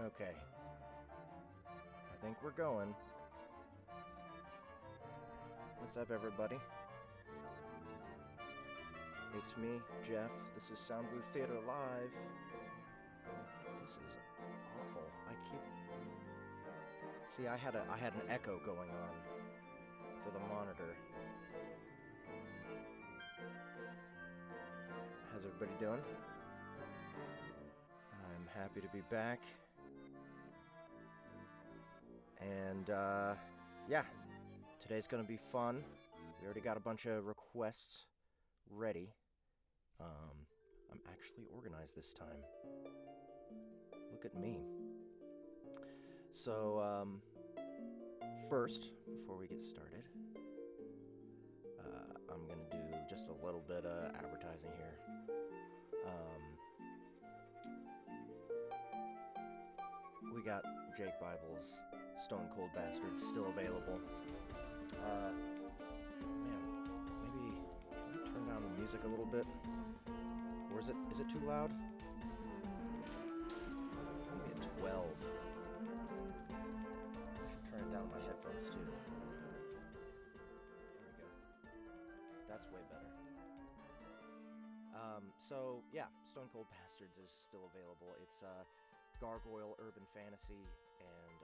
Okay. I think we're going. What's up, everybody? It's me, Jeff. This is Sound Booth Theater Live. This is awful. See, I had an echo going on for the monitor. How's everybody doing? I'm happy to be back. And, yeah. Today's gonna be fun. We already got a bunch of requests ready. I'm actually organized this time. Look at me. So, first, before we get started, I'm gonna do just a little bit of advertising here. We got Jake Bible's Stone Cold Bastards still available. Man, maybe can we turn down the music a little bit? Or is it too loud? Maybe at 12. I should turn it down my headphones too. There we go. That's way better. So yeah, Stone Cold Bastards is still available. It's gargoyle urban fantasy, and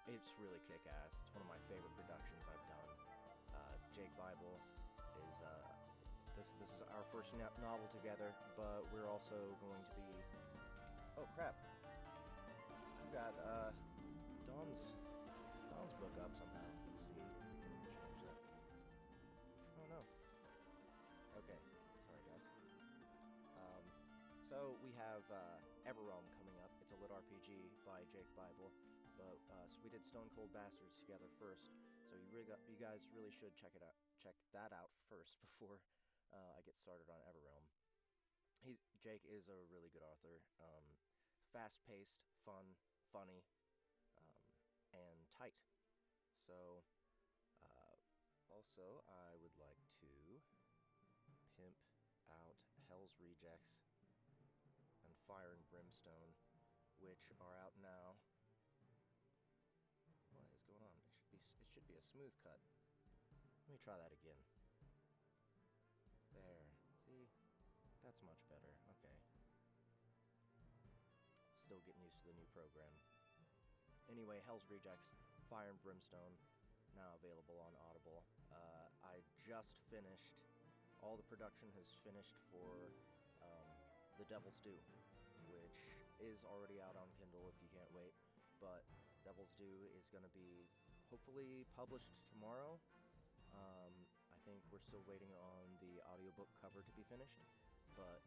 it's really kick-ass. It's one of my favorite productions I've done. Jake Bible is this is our first novel together, but we're also going to be... Oh crap! I've got Dawn's book up somehow. Let's see. Change that. Oh no. Okay, sorry guys. So we have Everrealm coming up. It's a lit RPG by Jake Bible, but so we did Stone Cold Bastards together first. So you guys really should check that out first before I get started on Everrealm. Jake is a really good author. Fast-paced, fun, funny, and tight. So also I would like to pimp out Hell's Rejects and Fire and Brimstone, which are out now. What is going on? It should be a smooth cut. Let me try that again. There. See? That's much better. Okay. Still getting used to the new program. Anyway, Hell's Rejects, Fire and Brimstone, now available on Audible. I just finished. All the production has finished for The Devil's Due, which is already out on Kindle if you can't wait. But Devil's Due is going to be hopefully published tomorrow. I think we're still waiting on the audiobook cover to be finished. But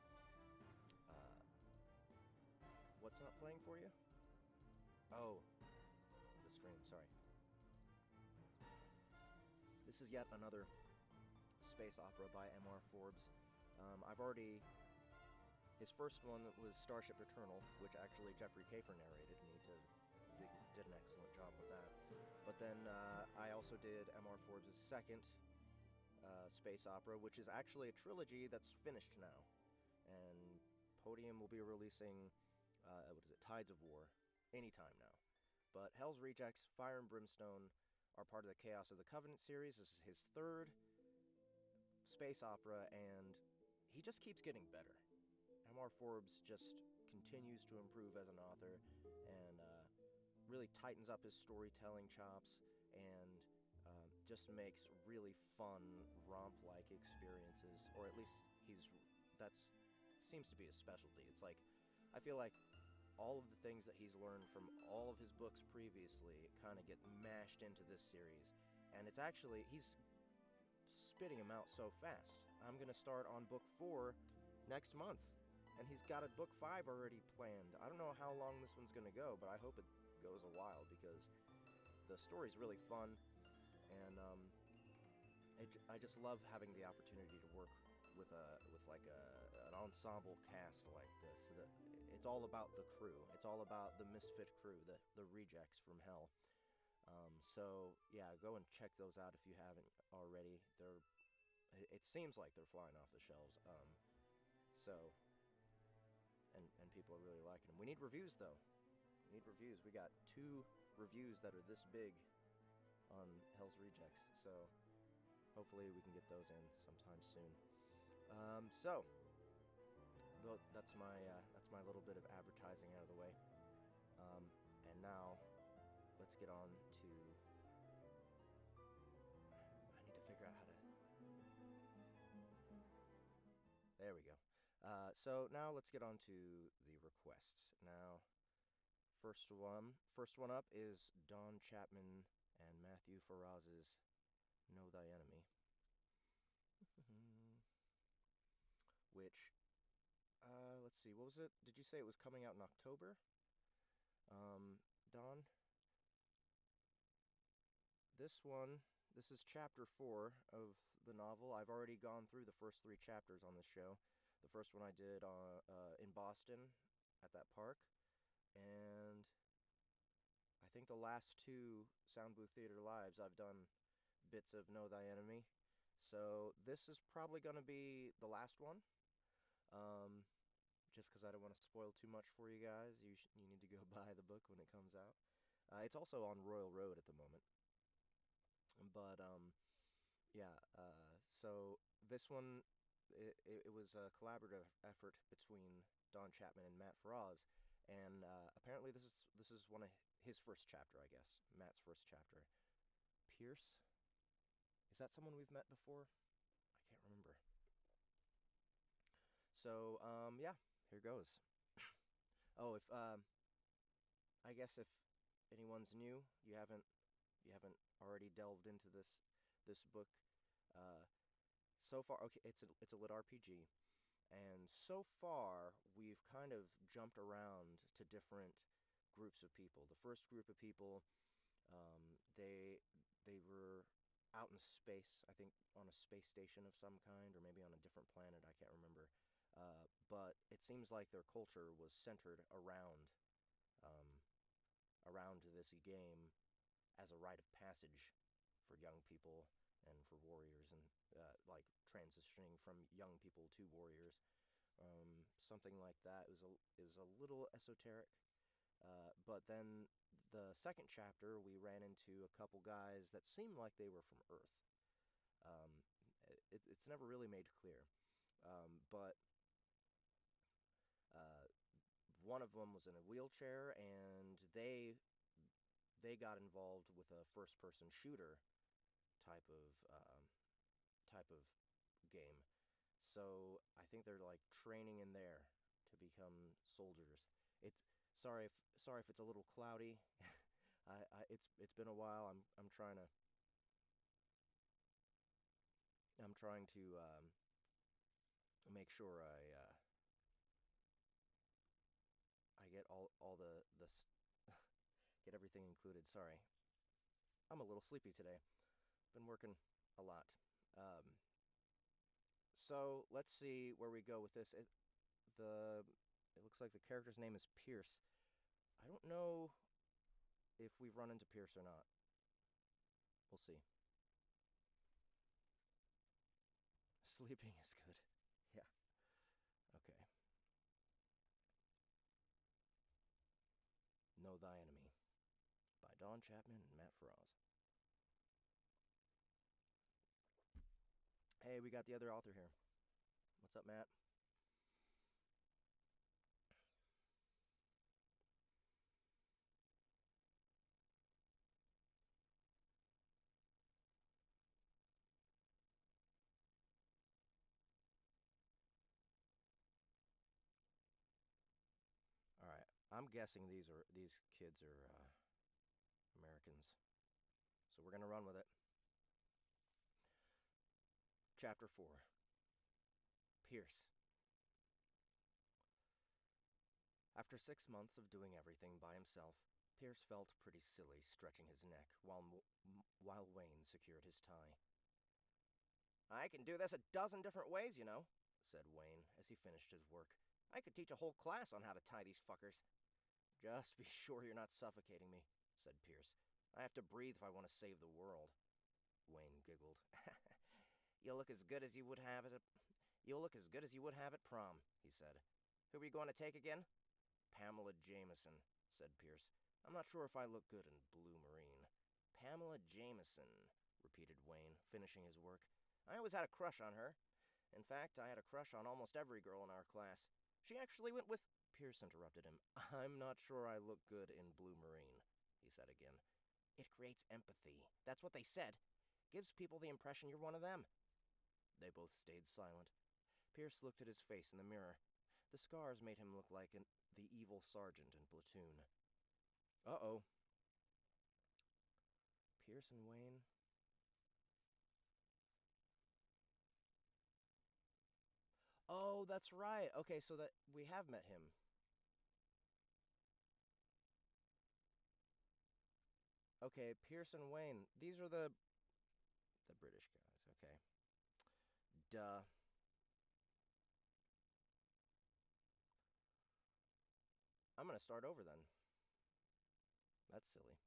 what's not playing for you? Oh, the stream, sorry. This is yet another space opera by M.R. Forbes. His first one was Starship Eternal, which actually Jeffrey Kafer narrated, and he did an excellent job with that. But then I also did M.R. Forbes' second space opera, which is actually a trilogy that's finished now. And Podium will be releasing, Tides of War, anytime now. But Hell's Rejects, Fire and Brimstone are part of the Chaos of the Covenant series. This is his third space opera, and he just keeps getting better. M.R. Forbes just continues to improve as an author, and really tightens up his storytelling chops, and just makes really fun, romp-like experiences, or at least seems to be his specialty. It's like, I feel like all of the things that he's learned from all of his books previously kind of get mashed into this series, and it's actually, he's spitting them out so fast. I'm going to start on book 4 next month, and he's got a book 5 already planned. I don't know how long this one's going to go, but I hope it goes a while, because the story's really fun, and I just love having the opportunity to work with an ensemble cast like this. It's all about the crew. It's all about the misfit crew, the rejects from hell. So yeah, go and check those out if you haven't already. It seems like they're flying off the shelves. And people are really liking them. We need reviews though. need reviews. We got 2 reviews that are this big on Hell's Rejects, so hopefully we can get those in sometime soon. That's my little bit of advertising out of the way. And now, let's get on to... I need to figure out how to... There we go. So now let's get on to the requests. Now, first one up is Don Chapman and Matthew Ferraz's Know Thy Enemy. Which, let's see, what was it? Did you say it was coming out in October? Don? This is chapter 4 of the novel. I've already gone through the first 3 chapters on this show. The first one I did in Boston at that park, and I think the last 2 Sound Booth Theater Lives I've done bits of Know Thy Enemy. So this is probably going to be the last one. Just because I don't want to spoil too much for you guys. You need to go buy the book when it comes out. It's also on Royal Road at the moment. But, yeah, so this one, it was a collaborative effort between Don Chapman and Matt Ferraz, and apparently this is one of his first chapter, I guess. Matt's first chapter. Pierce? Is that someone we've met before? I can't remember. So, yeah, here goes. Oh, I guess if anyone's new, you haven't already delved into this book, so far, okay, it's a lit RPG, and so far we've kind of jumped around to different groups of people. The first group of people, they were out in space, I think on a space station of some kind, or maybe on a different planet, I can't remember. But it seems like their culture was centered around this game as a rite of passage for young people and for warriors, and like transitioning from young people to warriors. Something like that is a little esoteric. But then the second chapter, we ran into a couple guys that seemed like they were from Earth. It's never really made clear. But one of them was in a wheelchair, and they got involved with a first-person shooter type of game. So I think they're like training in there to become soldiers. Sorry if it's a little cloudy. It's been a while. I'm trying to make sure I get all the get everything included. Sorry, I'm a little sleepy today. Been working a lot. So let's see where we go with this. It looks like the character's name is Pierce. I don't know if we've run into Pierce or not. We'll see. Sleeping is good. Yeah. Okay. Know Thy Enemy by Don Chapman and Matt Ferraz. Hey, we got the other author here. What's up, Matt? All right. I'm guessing these kids are Americans. So we're going to run with it. Chapter 4. Pierce. After 6 months of doing everything by himself, Pierce felt pretty silly stretching his neck while Wayne secured his tie. "I can do this a dozen different ways, you know," said Wayne as he finished his work. "I could teach a whole class on how to tie these fuckers." "Just be sure you're not suffocating me," said Pierce. "I have to breathe if I want to save the world." Wayne giggled. You'll look as good as you would have at prom," he said. "Who are we going to take again?" "Pamela Jameson," said Pierce. "I'm not sure if I look good in blue marine." "Pamela Jameson," repeated Wayne, finishing his work. "I always had a crush on her. In fact, I had a crush on almost every girl in our class. She actually went with—" Pierce interrupted him. "I'm not sure I look good in blue marine," he said again. "It creates empathy. That's what they said. Gives people the impression you're one of them." They both stayed silent. Pierce looked at his face in the mirror. The scars made him look like the evil sergeant in Platoon. Uh-oh. Pierce and Wayne... Oh, that's right. Okay, so that we have met him. Okay, Pierce and Wayne. These are the British guys. Okay. Duh. I'm gonna start over then. That's silly.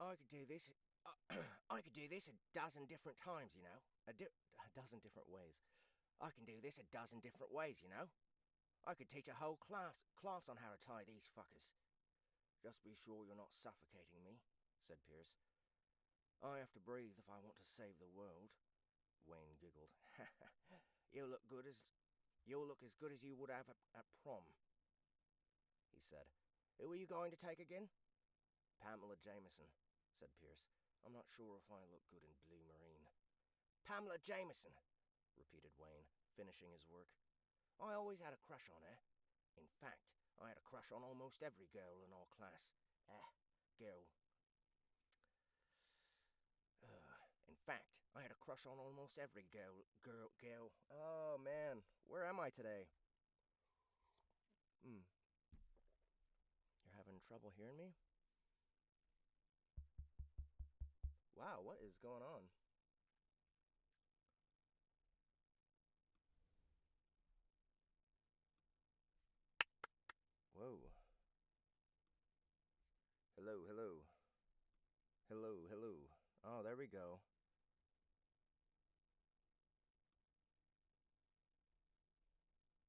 I could do this. I could do this a dozen different times, you know. A dozen different ways. I can do this a dozen different ways, you know. I could teach a whole class on how to tie these fuckers. Just be sure you're not suffocating me, said Pierce. I have to breathe if I want to save the world. Wayne giggled. You'll look as good as you would have at prom, he said. Who are you going to take again? Pamela Jameson, said Pierce. I'm not sure if I look good in blue marine. Pamela Jameson, repeated Wayne, finishing his work. I always had a crush on her. In fact, I had a crush on almost every girl in our class. Girl. In fact, I had a crush on almost every girl. Oh, man. Where am I today? You're having trouble hearing me? Wow, what is going on? Whoa. Hello, hello. Hello, hello. Oh, there we go.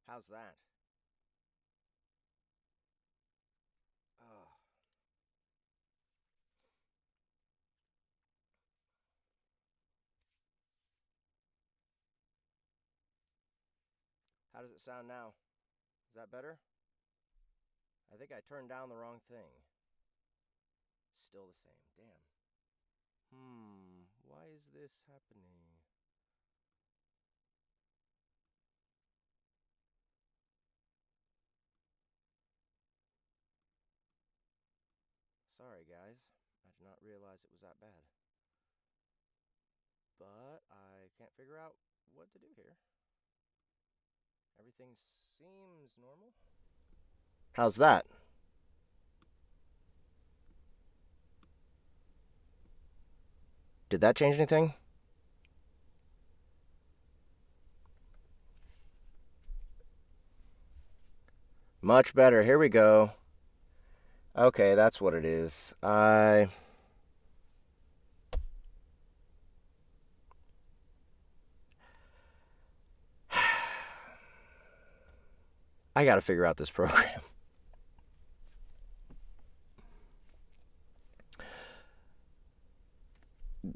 How's that? Oh. How does it sound now? Is that better? I think I turned down the wrong thing. Still the same. Damn. Why is this happening? Sorry, guys. I did not realize it was that bad. But I can't figure out what to do here. Everything seems normal. How's that? Did that change anything? Much better. Here we go. Okay, that's what it is. I gotta figure out this program.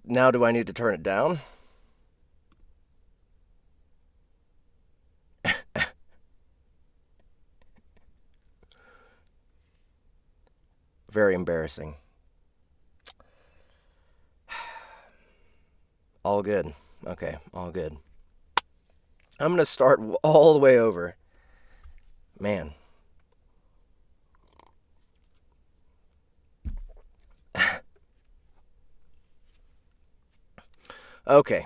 Now do I need to turn it down? Very embarrassing. All good. Okay, all good. I'm gonna start all the way over. Man. Okay.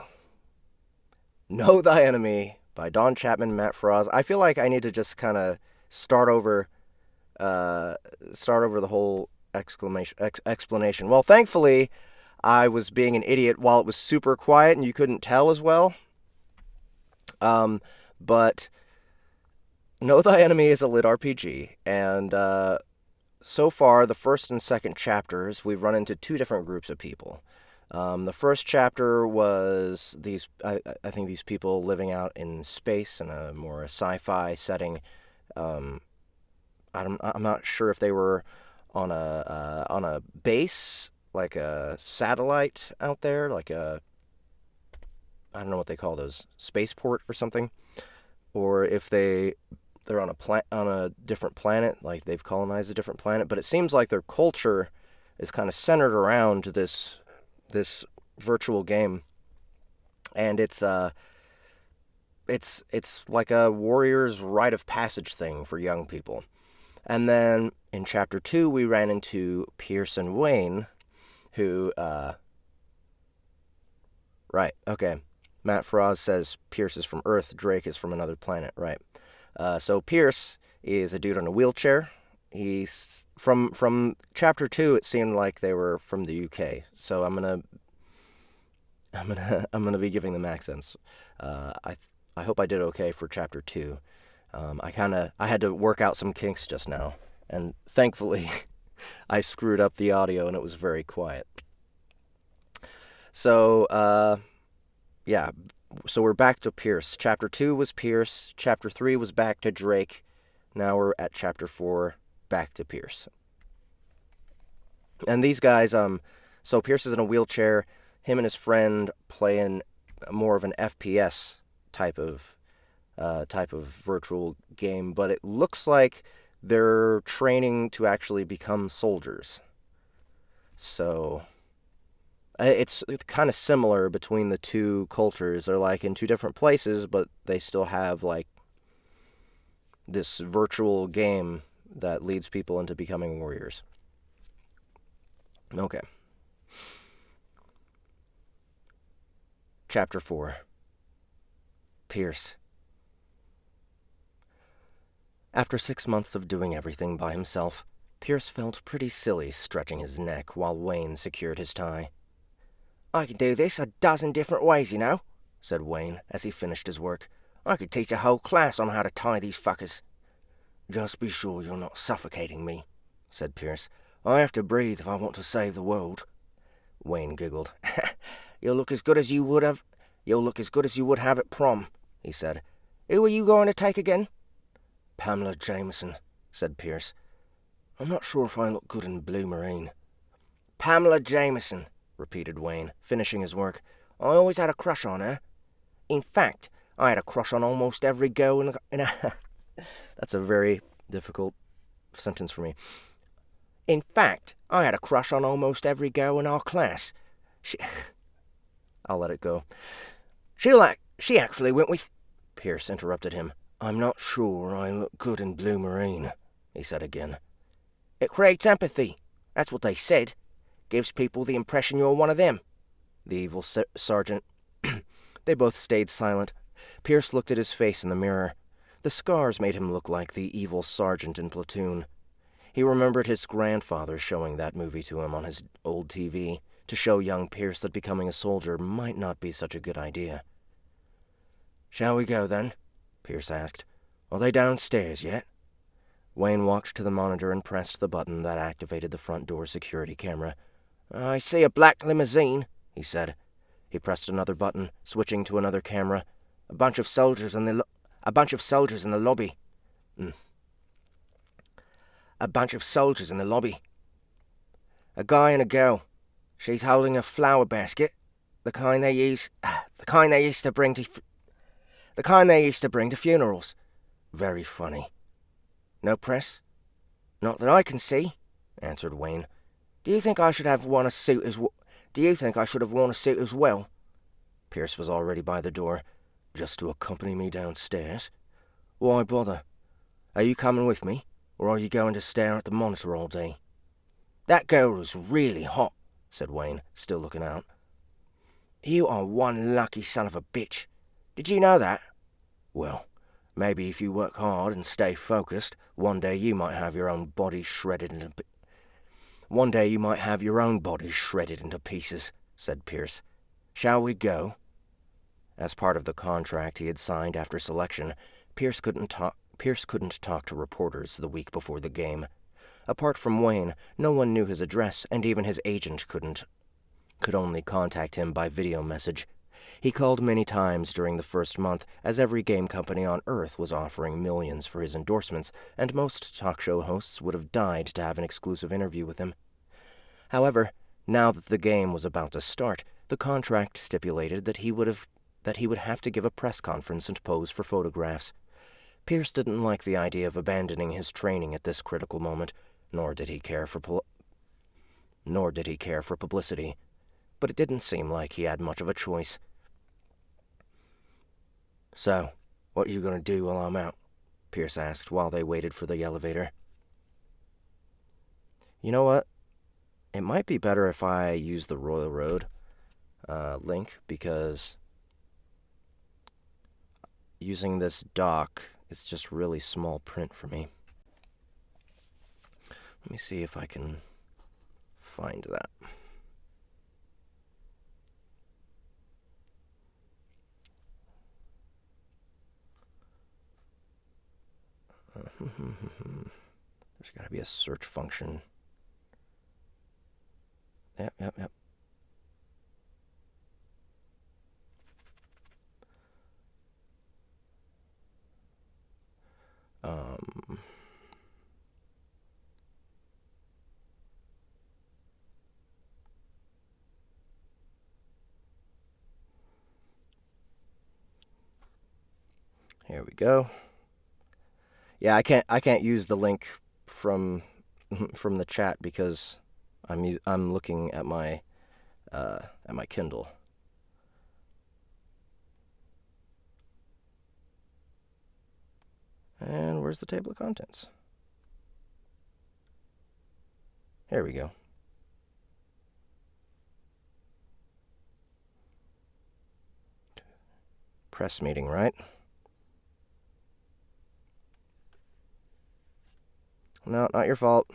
Know Thy Enemy by Don Chapman, Matt Ferraz. I feel like I need to just kind of start over the whole explanation. Well, thankfully, I was being an idiot while it was super quiet and you couldn't tell as well. But Know Thy Enemy is a lit RPG, and so far, the first and second chapters, we've run into two different groups of people. The first chapter was I think these people living out in space in a more sci-fi setting. Um, I'm not sure if they were on a base, like a satellite out there, like a, I don't know what they call those, spaceport or something, or if they're on a different planet, like they've colonized a different planet. But it seems like their culture is kind of centered around this virtual game, and it's like a warrior's rite of passage thing for young people. And then in chapter 2, we ran into Pierce and Wayne, who, right, okay. Matt Ferraz says Pierce is from Earth, Drake is from another planet, right. So Pierce is a dude on a wheelchair. He's, from chapter 2, it seemed like they were from the UK, so I'm gonna be giving them accents. I hope I did okay for chapter 2. I had to work out some kinks just now, and thankfully, I screwed up the audio and it was very quiet. So, yeah, so we're back to Pierce. Chapter 2 was Pierce, Chapter 3 was back to Drake, now we're at Chapter 4, back to Pierce. And these guys, so Pierce is in a wheelchair, him and his friend playing more of an FPS type of virtual game, but it looks like they're training to actually become soldiers. So it's kind of similar between the two cultures. They're like in two different places, but they still have like this virtual game that leads people into becoming warriors. Okay. Chapter 4. Pierce. After 6 months of doing everything by himself, Pierce felt pretty silly stretching his neck while Wayne secured his tie. "I can do this a dozen different ways, you know," said Wayne as he finished his work. "I could teach a whole class on how to tie these fuckers." "Just be sure you're not suffocating me," said Pierce. "I have to breathe if I want to save the world." Wayne giggled. You'll look as good as you would have at prom," he said. "Who are you going to take again?" "Pamela Jameson," said Pierce. "I'm not sure if I look good in blue marine." "Pamela Jameson," repeated Wayne, finishing his work. "I always had a crush on her. In fact, I had a crush on almost every girl in a... That's a very difficult sentence for me. In fact, I had a crush on almost every girl in our class. I'll let it go. She actually went with... Pierce interrupted him. "I'm not sure I look good in blue marine," he said again. "It creates empathy. That's what they said. Gives people the impression you're one of them." The evil sergeant... They both stayed silent. Pierce looked at his face in the mirror. The scars made him look like the evil sergeant in Platoon. He remembered his grandfather showing that movie to him on his old TV, to show young Pierce that becoming a soldier might not be such a good idea. "Shall we go, then?" Pierce asked. "Are they downstairs yet?" Wayne walked to the monitor and pressed the button that activated the front door security camera. "I see a black limousine," he said. He pressed another button, switching to another camera. A bunch of soldiers in the lobby. A bunch of soldiers in the lobby. A guy and a girl. She's holding a flower basket, the kind they used to bring to funerals. Very funny. No press? Not that I can see," answered Wayne. Do you think I should have worn a suit as well?" Pierce was already by the door. "Just to accompany me downstairs?" "Why bother? Are you coming with me, or are you going to stare at the monitor all day?" "That girl was really hot," said Wayne, still looking out. "You are one lucky son of a bitch. Did you know that?" "Well, maybe if you work hard and stay focused, one day you might have your own body shredded into pieces," said Pierce. "Shall we go?" As part of the contract he had signed after selection, Pierce couldn't talk to reporters the week before the game. Apart from Wayne, no one knew his address, and even his agent couldn't could only contact him by video message. He called many times during the first month, as every game company on Earth was offering millions for his endorsements, and most talk show hosts would have died to have an exclusive interview with him. However, now that the game was about to start, the contract stipulated that he would have to give a press conference and pose for photographs. Pierce didn't like the idea of abandoning his training at this critical moment, nor did he care for publicity, but it didn't seem like he had much of a choice. "So, what are you going to do while I'm out?" Pierce asked while they waited for the elevator. "You know what? It might be better if I use the Royal Road link, because using this dock is just really small print for me. Let me see if I can find that." There's got to be a search function. Yep. Here we go. Yeah, I can't use the link from the chat because I'm looking at my Kindle. And where's the table of contents? Here we go. Press meeting, right? No, not your fault.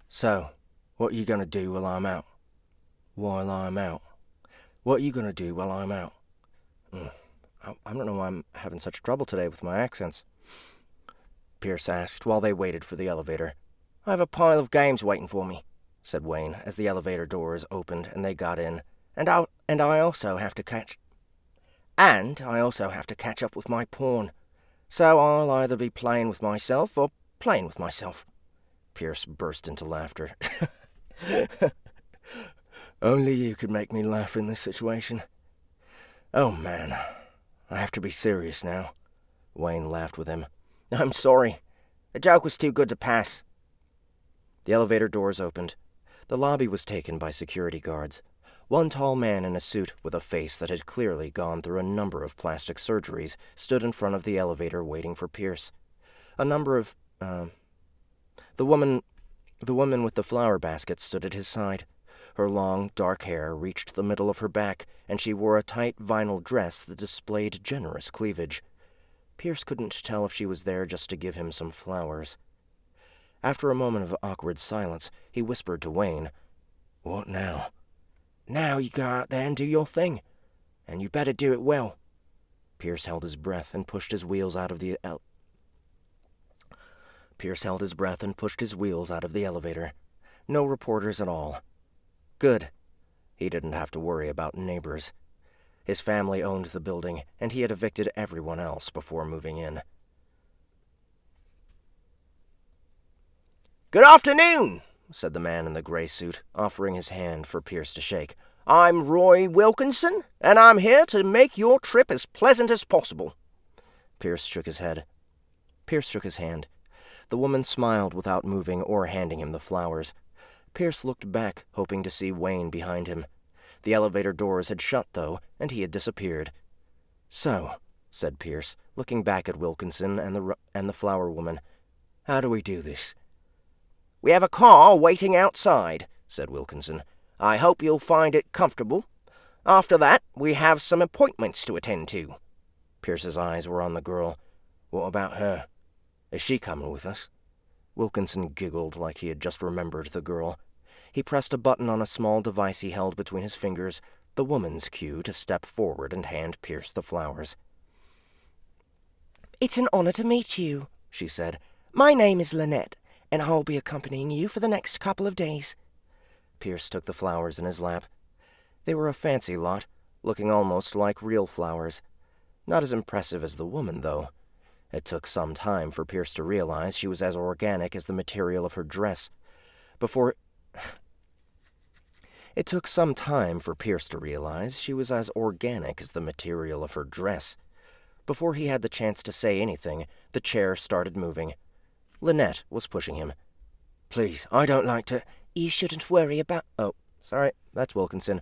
So, what are you gonna do while I'm out? While I'm out? What are you gonna do while I'm out? I don't know why I'm having such trouble today with my accents. Pierce asked while they waited for the elevator. "I have a pile of games waiting for me," said Wayne as the elevator doors opened and they got in. And I also have to catch up with my porn. So I'll either be playing with myself or playing with myself." Pierce burst into laughter. "Only you could make me laugh in this situation." "Oh, man, I have to be serious now." Wayne laughed with him. "I'm sorry. The joke was too good to pass." The elevator doors opened. The lobby was taken by security guards. One tall man in a suit with a face that had clearly gone through a number of plastic surgeries stood in front of the elevator waiting for Pierce. The woman with the flower basket stood at his side. Her long, dark hair reached the middle of her back, and she wore a tight vinyl dress that displayed generous cleavage. Pierce couldn't tell if she was there just to give him some flowers. After a moment of awkward silence, he whispered to Wayne, "What now?" "Now you go out there and do your thing. And you better do it well." Pierce held his breath and pushed his wheels out of the elevator. No reporters at all. Good. He didn't have to worry about neighbors. His family owned the building, and he had evicted everyone else before moving in. "Good afternoon," said the man in the gray suit, offering his hand for Pierce to shake. "I'm Roy Wilkinson, and I'm here to make your trip as pleasant as possible." Pierce shook his hand. The woman smiled without moving or handing him the flowers. Pierce looked back, hoping to see Wayne behind him. The elevator doors had shut, though, and he had disappeared. "So," said Pierce, looking back at Wilkinson and the flower woman, "how do we do this?" "We have a car waiting outside," said Wilkinson. "I hope you'll find it comfortable. After that, we have some appointments to attend to." Pierce's eyes were on the girl. "What about her? Is she coming with us?" Wilkinson giggled like he had just remembered the girl. He pressed a button on a small device he held between his fingers, the woman's cue to step forward and hand Pierce the flowers. "It's an honor to meet you," she said. "My name is Lynette, and I'll be accompanying you for the next couple of days." Pierce took the flowers in his lap. They were a fancy lot, looking almost like real flowers. Not as impressive as the woman, though. It took some time for Pierce to realize she was as organic as the material of her dress. It took some time for Pierce to realize she was as organic as the material of her dress. Before he had the chance to say anything, the chair started moving. Lynette was pushing him. "Please, I don't like to—" "You shouldn't worry about—" "Oh, sorry, that's Wilkinson."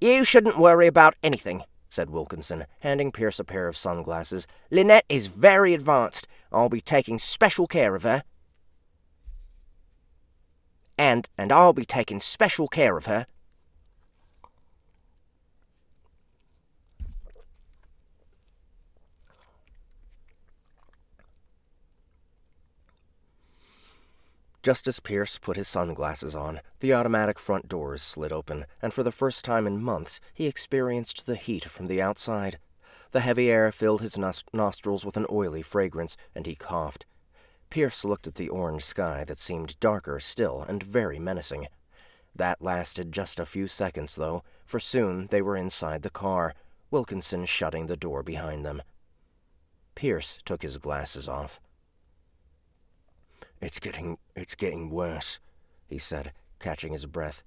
"You shouldn't worry about anything," said Wilkinson, handing Pierce a pair of sunglasses. "Lynette is very advanced. I'll be taking special care of her. And I'll be taking special care of her." Just as Pierce put his sunglasses on, the automatic front doors slid open, and for the first time in months he experienced the heat from the outside. The heavy air filled his nostrils with an oily fragrance, and he coughed. Pierce looked at the orange sky that seemed darker still and very menacing. That lasted just a few seconds, though, for soon they were inside the car, Wilkinson shutting the door behind them. Pierce took his glasses off. It's getting worse," he said, catching his breath.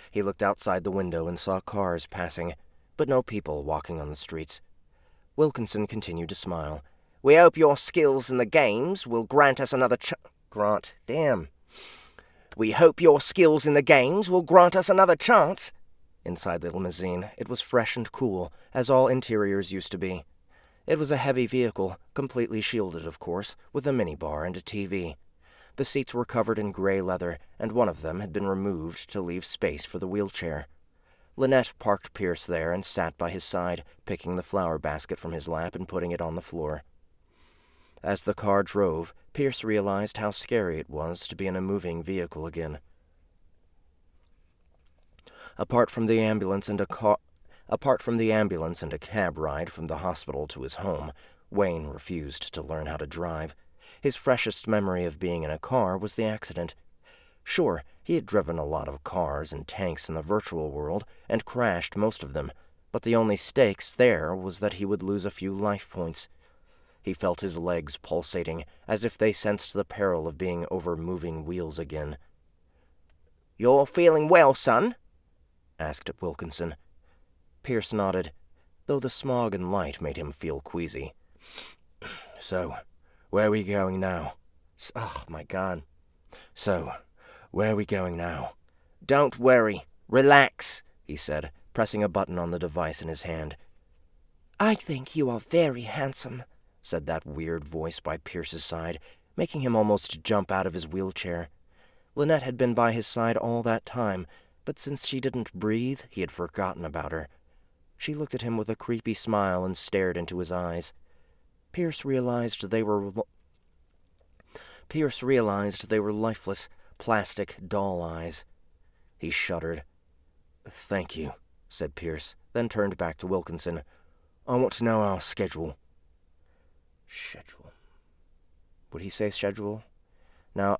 He looked outside the window and saw cars passing, but no people walking on the streets. Wilkinson continued to smile. "We hope your skills in the games will grant us another Grant, damn. We hope your skills in the games will grant us another chance." Inside the limousine, it was fresh and cool, as all interiors used to be. It was a heavy vehicle, completely shielded, of course, with a minibar and a TV. The seats were covered in gray leather, and one of them had been removed to leave space for the wheelchair. Lynette parked Pierce there and sat by his side, picking the flower basket from his lap and putting it on the floor. As the car drove, Pierce realized how scary it was to be in a moving vehicle again. Apart from the ambulance and a cab ride from the hospital to his home, Wayne refused to learn how to drive. His freshest memory of being in a car was the accident. Sure, he had driven a lot of cars and tanks in the virtual world and crashed most of them, but the only stakes there was that he would lose a few life points. He felt his legs pulsating, as if they sensed the peril of being over moving wheels again. "You're feeling well, son?" asked Wilkinson. Pierce nodded, though the smog and light made him feel queasy. "So, where are we going now?" "Oh, my God." "So, where are we going now?" "Don't worry. Relax," he said, pressing a button on the device in his hand. "I think you are very handsome," said that weird voice by Pierce's side, making him almost jump out of his wheelchair. Lynette had been by his side all that time, but since she didn't breathe, he had forgotten about her. She looked at him with a creepy smile and stared into his eyes. Pierce realized they were lifeless, plastic doll eyes. He shuddered. "Thank you," said Pierce, then turned back to Wilkinson. "I want to know our schedule." Schedule. Would he say schedule? Now,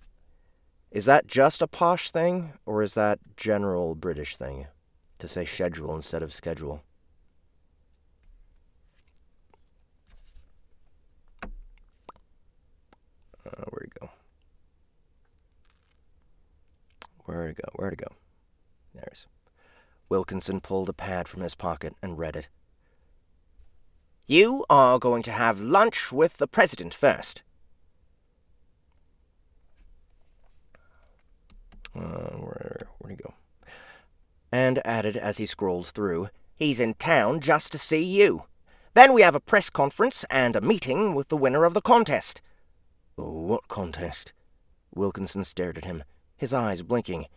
is that just a posh thing, or is that general British thing, to say schedule instead of schedule? Where'd it go? Where'd it go? There's. Wilkinson pulled a pad from his pocket and read it. "You are going to have lunch with the president first." Where'd he go? And added as he scrolled through, "He's in town just to see you. Then we have a press conference and a meeting with the winner of the contest." "What contest?" Wilkinson stared at him, his eyes blinking.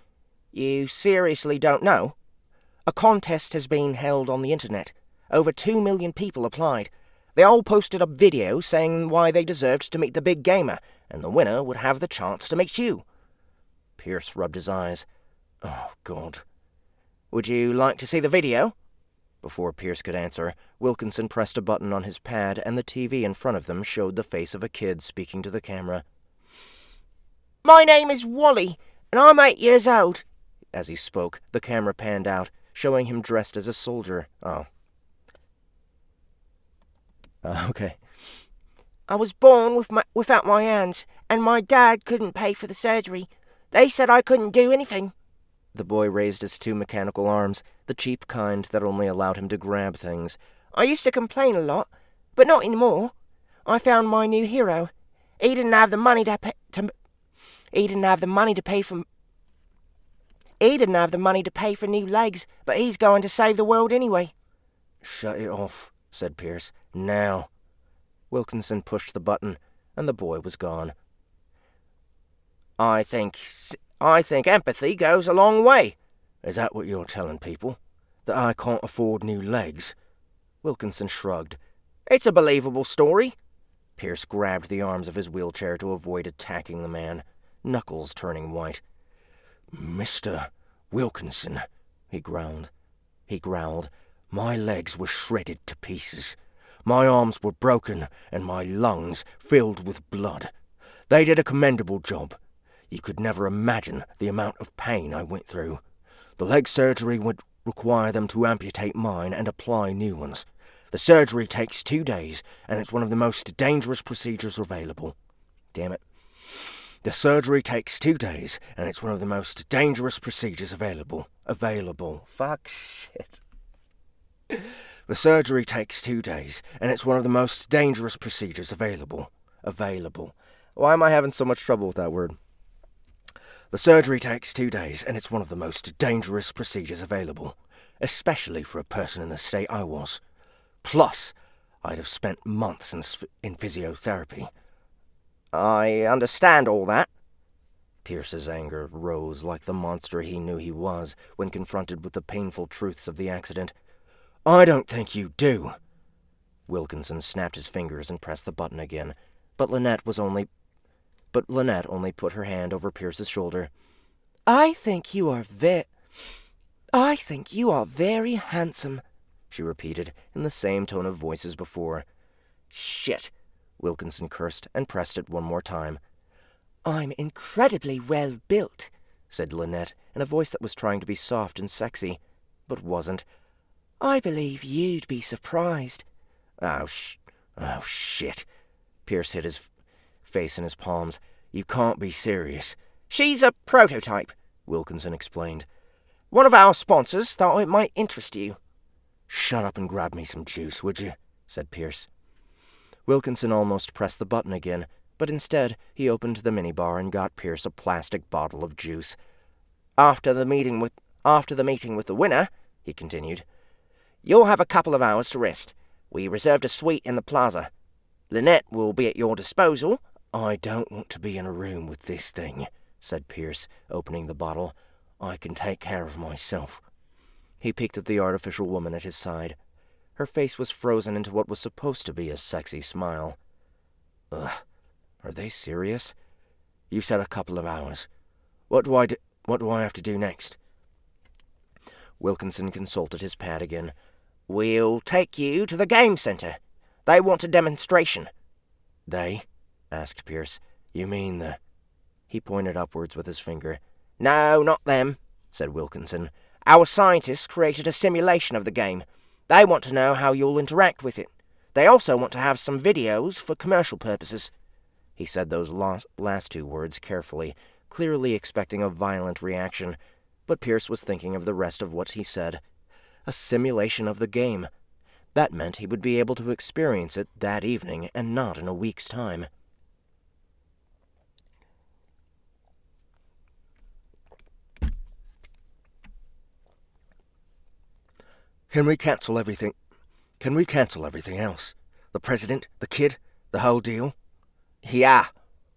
"You seriously don't know? A contest has been held on the internet. Over 2 million people applied. They all posted up videos saying why they deserved to meet the big gamer, and the winner would have the chance to meet you." Pierce rubbed his eyes. "Oh, God." "Would you like to see the video?" Before Pierce could answer, Wilkinson pressed a button on his pad and the TV in front of them showed the face of a kid speaking to the camera. My name is Wally, and I'm 8 years old. As he spoke, the camera panned out, showing him dressed as a soldier. Okay. I was born without my hands, and my dad couldn't pay for the surgery. They said I couldn't do anything. The boy raised his 2 mechanical arms, the cheap kind that only allowed him to grab things. I used to complain a lot, but not anymore. I found my new hero. He didn't have the money to pay for new legs, but he's going to save the world anyway. Shut it off, said Pierce. Now. Wilkinson pushed the button, and the boy was gone. I think empathy goes a long way. Is that what you're telling people? That I can't afford new legs? Wilkinson shrugged. It's a believable story. Pierce grabbed the arms of his wheelchair to avoid attacking the man, knuckles turning white. Mr. Wilkinson, he growled. My legs were shredded to pieces. My arms were broken and my lungs filled with blood. They did a commendable job. You could never imagine the amount of pain I went through. The leg surgery would require them to amputate mine and apply new ones. The surgery takes 2 days, and it's one of the most dangerous procedures available. Damn it. The surgery takes 2 days, and it's one of the most dangerous procedures available. Fuck shit. The surgery takes 2 days, and it's one of the most dangerous procedures available. Why am I having so much trouble with that word? The surgery takes 2 days, and it's one of the most dangerous procedures available, especially for a person in the state I was. Plus, I'd have spent months in physiotherapy. I understand all that. Pierce's anger rose like the monster he knew he was when confronted with the painful truths of the accident. I don't think you do. Wilkinson snapped his fingers and pressed the button again, but Lynette only put her hand over Pierce's shoulder. I think you are very handsome, she repeated in the same tone of voice as before. Shit, Wilkinson cursed and pressed it one more time. I'm incredibly well built, said Lynette in a voice that was trying to be soft and sexy, but wasn't. I believe you'd be surprised. Oh, shit. Pierce hit his face in his palms. You can't be serious. She's a prototype, Wilkinson explained. One of our sponsors thought it might interest you. Shut up and grab me some juice, would you? Said Pierce. Wilkinson almost pressed the button again, but instead he opened the minibar and got Pierce a plastic bottle of juice. After the meeting with the winner, he continued, you'll have a couple of hours to rest. We reserved a suite in the plaza. Lynette will be at your disposal. I don't want to be in a room with this thing, said Pierce, opening the bottle. I can take care of myself. He peeked at the artificial woman at his side. Her face was frozen into what was supposed to be a sexy smile. Ugh, are they serious? You said a couple of hours. What do I have to do next? Wilkinson consulted his pad again. We'll take you to the game center. They want a demonstration. They? Asked Pierce. You mean the... He pointed upwards with his finger. No, not them, said Wilkinson. Our scientists created a simulation of the game. They want to know how you'll interact with it. They also want to have some videos for commercial purposes. He said those last 2 words carefully, clearly expecting a violent reaction, but Pierce was thinking of the rest of what he said. A simulation of the game. That meant he would be able to experience it that evening and not in a week's time. Can we cancel everything else? The president, the kid, the whole deal? Yeah,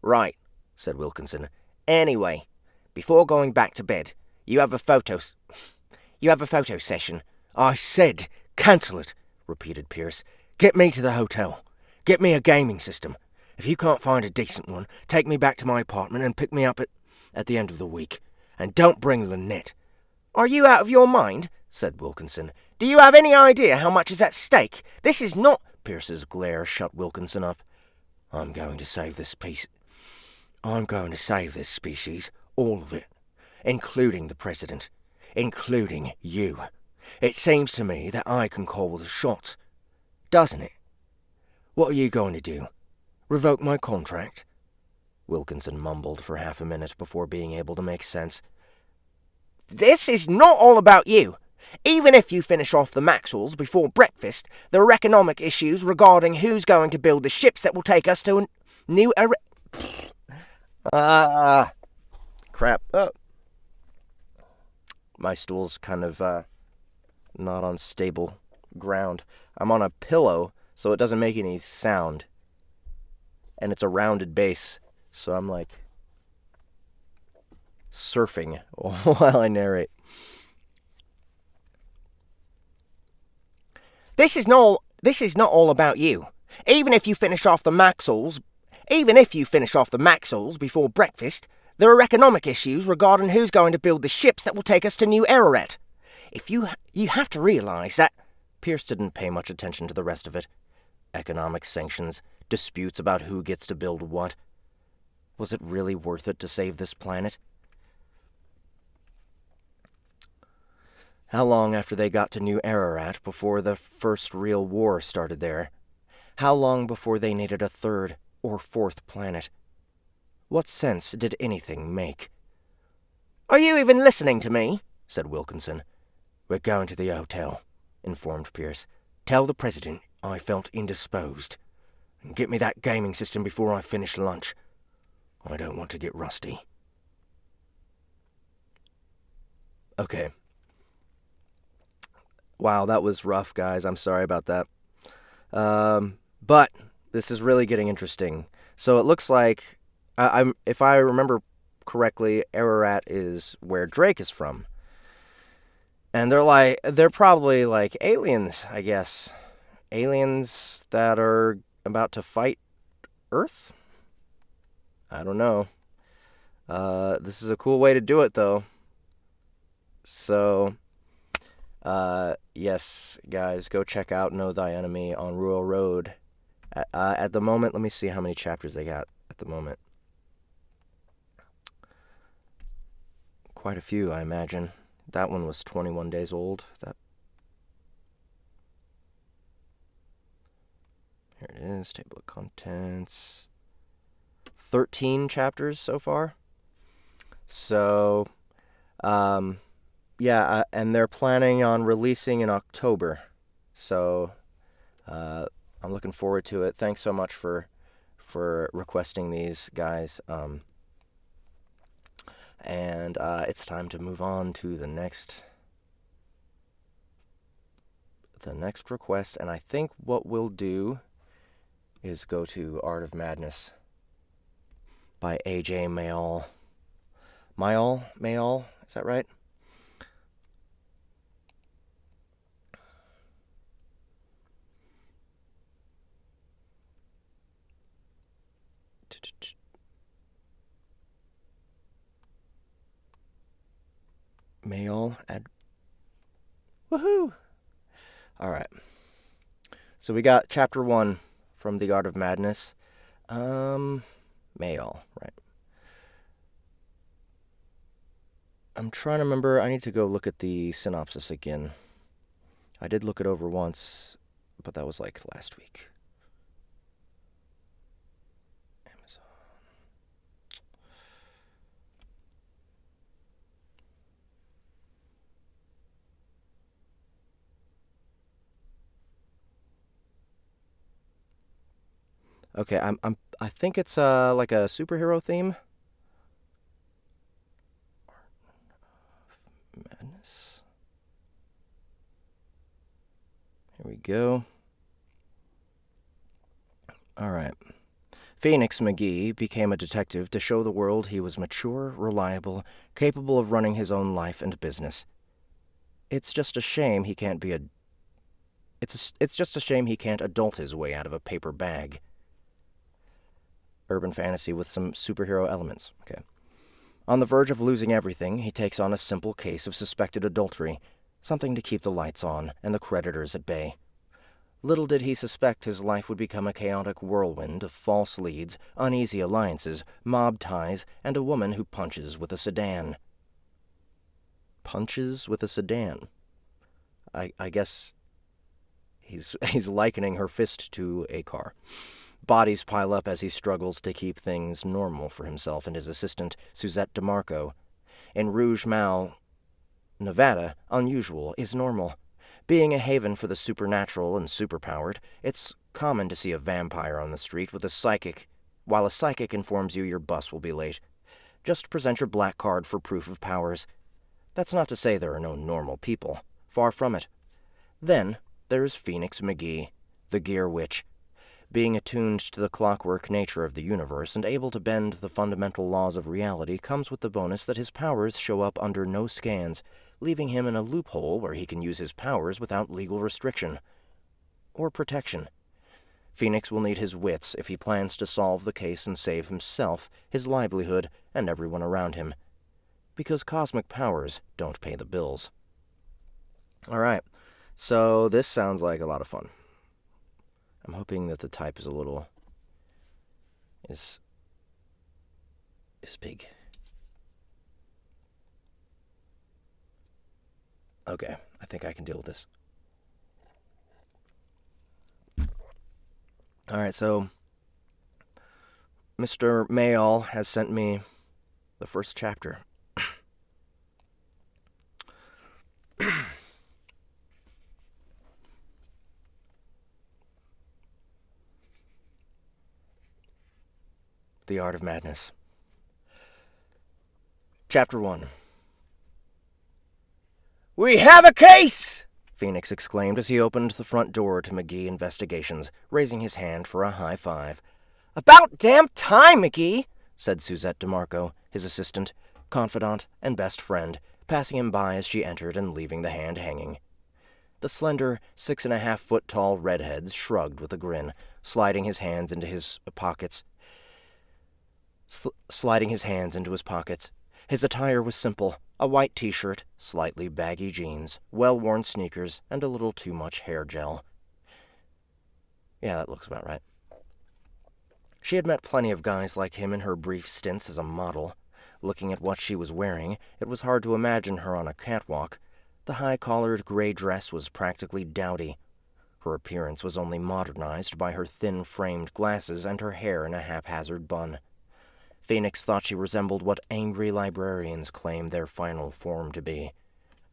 right, said Wilkinson. Anyway, before going back to bed, you have a photo session. I said cancel it, repeated Pierce. Get me to the hotel. Get me a gaming system. If you can't find a decent one, take me back to my apartment and pick me up at the end of the week. And don't bring Lynette. Are you out of your mind? Said Wilkinson. Do you have any idea how much is at stake? This is not... Pierce's glare shut Wilkinson up. I'm going to save this species, all of it, including the President, including you. It seems to me that I can call the shots, doesn't it? What are you going to do? Revoke my contract? Wilkinson mumbled for half a minute before being able to make sense. This is not all about you. Even if you finish off the Maxwells before breakfast, there are economic issues regarding who's going to build the ships that will take us to a new era... Crap. Oh. My stool's kind of, not on stable ground. I'm on a pillow, so it doesn't make any sound. And it's a rounded base, so I'm like surfing while I narrate. This is not all about you. Even if you finish off the Maxwells before breakfast, there are economic issues regarding who's going to build the ships that will take us to New Ararat. You have to realize that... Pierce didn't pay much attention to the rest of it. Economic sanctions, disputes about who gets to build what. Was it really worth it to save this planet? How long after they got to New Ararat before the first real war started there? How long before they needed a third or fourth planet? What sense did anything make? Are you even listening to me? Said Wilkinson. We're going to the hotel, informed Pierce. Tell the President I felt indisposed. And get me that gaming system before I finish lunch. I don't want to get rusty. Okay. Wow, that was rough, guys. I'm sorry about that. But this is really getting interesting. So it looks like, if I remember correctly, Ararat is where Drake is from. And they're probably like aliens, I guess. Aliens that are about to fight Earth? I don't know. This is a cool way to do it, though. So... yes, guys, go check out Know Thy Enemy on Rural Road. At the moment, let me see how many chapters they got at the moment. Quite a few, I imagine. That one was 21 days old. Here it is, table of contents. 13 chapters so far. So, yeah, and they're planning on releasing in October. So, I'm looking forward to it. Thanks so much for requesting these, guys. And it's time to move on to the next request. And I think what we'll do is go to Art of Madness by A.J. Mayall. Mayall, is that right? Mayall woohoo! Alright. So we got chapter 1 from The Art of Madness. Mayall, right. I'm trying to remember. I need to go look at the synopsis again. I did look it over once, but that was like last week. Okay, I think it's like a superhero theme. Madness. Here we go. All right. Phoenix McGee became a detective to show the world he was mature, reliable, capable of running his own life and business. It's just a shame he can't be It's just a shame he can't adult his way out of a paper bag. Urban fantasy with some superhero elements. Okay. On the verge of losing everything, he takes on a simple case of suspected adultery. Something to keep the lights on and the creditors at bay. Little did he suspect his life would become a chaotic whirlwind of false leads, uneasy alliances, mob ties, and a woman who punches with a sedan. Punches with a sedan. I guess he's likening her fist to a car. Bodies pile up as he struggles to keep things normal for himself and his assistant, Suzette DeMarco. In Rouge Mal, Nevada, unusual is normal. Being a haven for the supernatural and superpowered, it's common to see a vampire on the street with a psychic, while a psychic informs you your bus will be late. Just present your black card for proof of powers. That's not to say there are no normal people. Far from it. Then there's Phoenix McGee, the Gear Witch. Being attuned to the clockwork nature of the universe and able to bend the fundamental laws of reality comes with the bonus that his powers show up under no scans, leaving him in a loophole where he can use his powers without legal restriction. Or protection. Phoenix will need his wits if he plans to solve the case and save himself, his livelihood, and everyone around him. Because cosmic powers don't pay the bills. Alright, so this sounds like a lot of fun. I'm hoping that the type is a little... is big. Okay, I think I can deal with this. Alright, so Mr. Mayall has sent me the first chapter. The Art of Madness. Chapter 1. "We have a case!" Phoenix exclaimed as he opened the front door to McGee Investigations, raising his hand for a high five. "About damn time, McGee," said Suzette DeMarco, his assistant, confidant, and best friend, passing him by as she entered and leaving the hand hanging. The slender, 6.5-foot-tall redhead shrugged with a grin, sliding his hands into his pockets. His attire was simple, a white t-shirt, slightly baggy jeans, well-worn sneakers, and a little too much hair gel. Yeah, that looks about right. She had met plenty of guys like him in her brief stints as a model. Looking at what she was wearing, it was hard to imagine her on a catwalk. The high-collared gray dress was practically dowdy. Her appearance was only modernized by her thin-framed glasses and her hair in a haphazard bun. Phoenix thought she resembled what angry librarians claim their final form to be.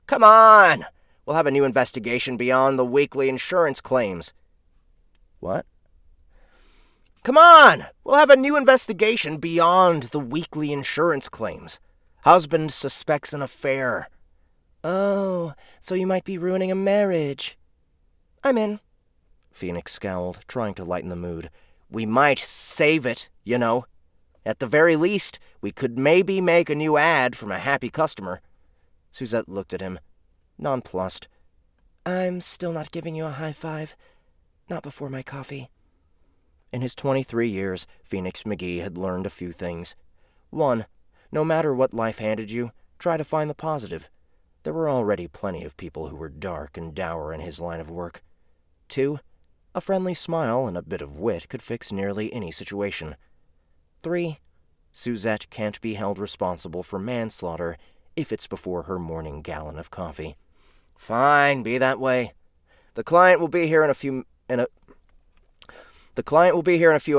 "Come on! We'll have a new investigation beyond the weekly insurance claims." What? "Come on! We'll have a new investigation beyond the weekly insurance claims. Husband suspects an affair." "Oh, so you might be ruining a marriage." "I'm in." Phoenix scowled, trying to lighten the mood. "We might save it, you know. At the very least, we could maybe make a new ad from a happy customer." Suzette looked at him, nonplussed. "I'm still not giving you a high five. Not before my coffee." In his 23 years, Phoenix McGee had learned a few things. 1. No matter what life handed you, try to find the positive. There were already plenty of people who were dark and dour in his line of work. 2. A friendly smile and a bit of wit could fix nearly any situation. 3. Suzette can't be held responsible for manslaughter if it's before her morning gallon of coffee. "Fine, be that way. The client will be here in a few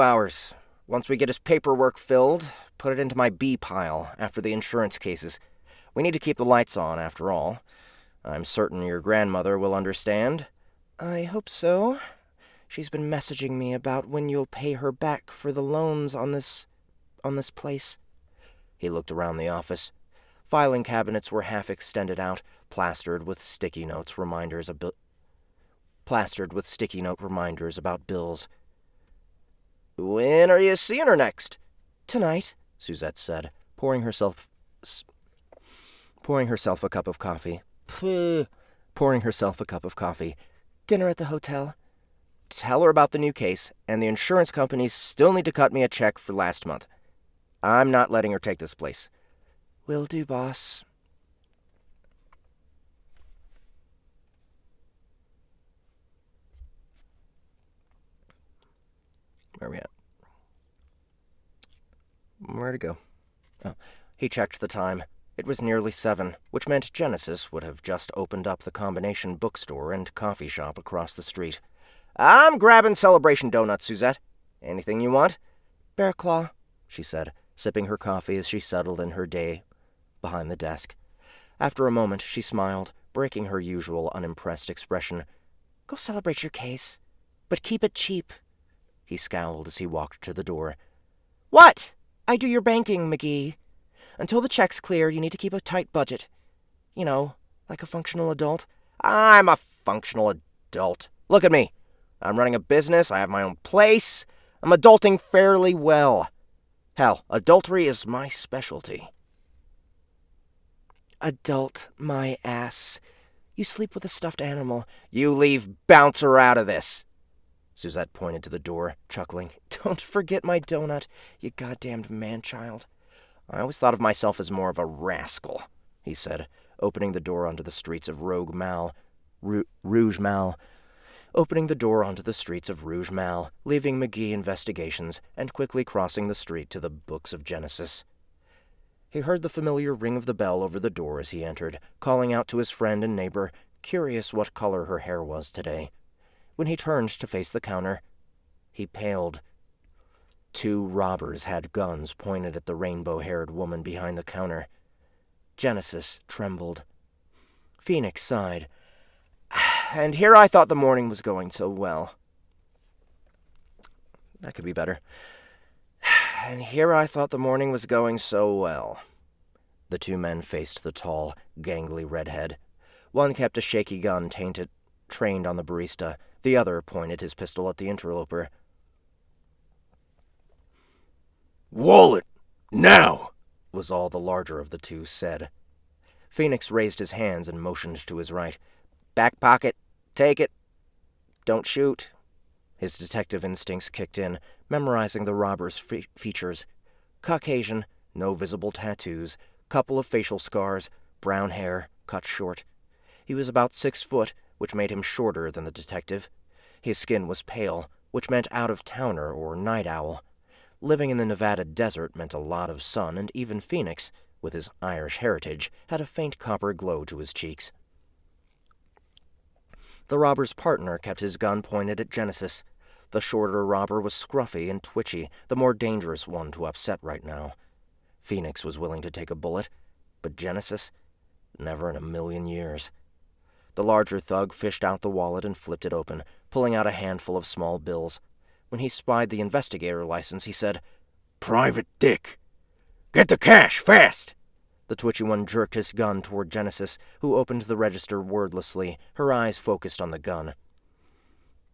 hours. Once we get his paperwork filled, put it into my B pile after the insurance cases. We need to keep the lights on, after all. I'm certain your grandmother will understand." "I hope so. She's been messaging me about when you'll pay her back for the loans on this place." He looked around the office. Filing cabinets were half extended out, plastered with sticky note reminders about bills. "When are you seeing her next?" "Tonight," Suzette said, pouring herself a cup of coffee. "Dinner at the hotel." "Tell her about the new case, and the insurance companies still need to cut me a check for last month. I'm not letting her take this place." "Will do, boss." Where are we at? Where'd it go? Oh, he checked the time. It was nearly 7, which meant Genesis would have just opened up the combination bookstore and coffee shop across the street. I'm grabbing celebration donuts, Suzette. Anything you want? Bear Claw, she said, sipping her coffee as she settled in her day behind the desk. After a moment, she smiled, breaking her usual unimpressed expression. Go celebrate your case, but keep it cheap. He scowled as he walked to the door. What? I do your banking, McGee. Until the check's clear, you need to keep a tight budget. You know, like a functional adult. I'm a functional adult. Look at me. I'm running a business, I have my own place. I'm adulting fairly well. Hell, adultery is my specialty. Adult my ass. You sleep with a stuffed animal. You leave Bouncer out of this. Suzette pointed to the door, chuckling. Don't forget my donut, you goddamned man-child. I always thought of myself as more of a rascal, he said, opening the door onto the streets of Rouge Mall, leaving McGee Investigations and quickly crossing the street to the Books of Genesis. He heard the familiar ring of the bell over the door as he entered, calling out to his friend and neighbor, curious what color her hair was today. When he turned to face the counter, he paled. 2 robbers had guns pointed at the rainbow-haired woman behind the counter. Genesis trembled. Phoenix sighed. And here I thought the morning was going so well. That could be better. And here I thought the morning was going so well. The 2 men faced the tall, gangly redhead. One kept a shaky gun trained on the barista. The other pointed his pistol at the interloper. "Wallet! Now!" was all the larger of the 2 said. Phoenix raised his hands and motioned to his right. "Back pocket. Take it. Don't shoot." His detective instincts kicked in, memorizing the robber's features. Caucasian, no visible tattoos, couple of facial scars, brown hair, cut short. He was about 6 foot, which made him shorter than the detective. His skin was pale, which meant out-of-towner or night owl. Living in the Nevada desert meant a lot of sun, and even Phoenix, with his Irish heritage, had a faint copper glow to his cheeks. The robber's partner kept his gun pointed at Genesis. The shorter robber was scruffy and twitchy, the more dangerous one to upset right now. Phoenix was willing to take a bullet, but Genesis? Never in a million years. The larger thug fished out the wallet and flipped it open, pulling out a handful of small bills. When he spied the investigator license, he said, "Private Dick. Get the cash, fast!" The twitchy one jerked his gun toward Genesis, who opened the register wordlessly, her eyes focused on the gun.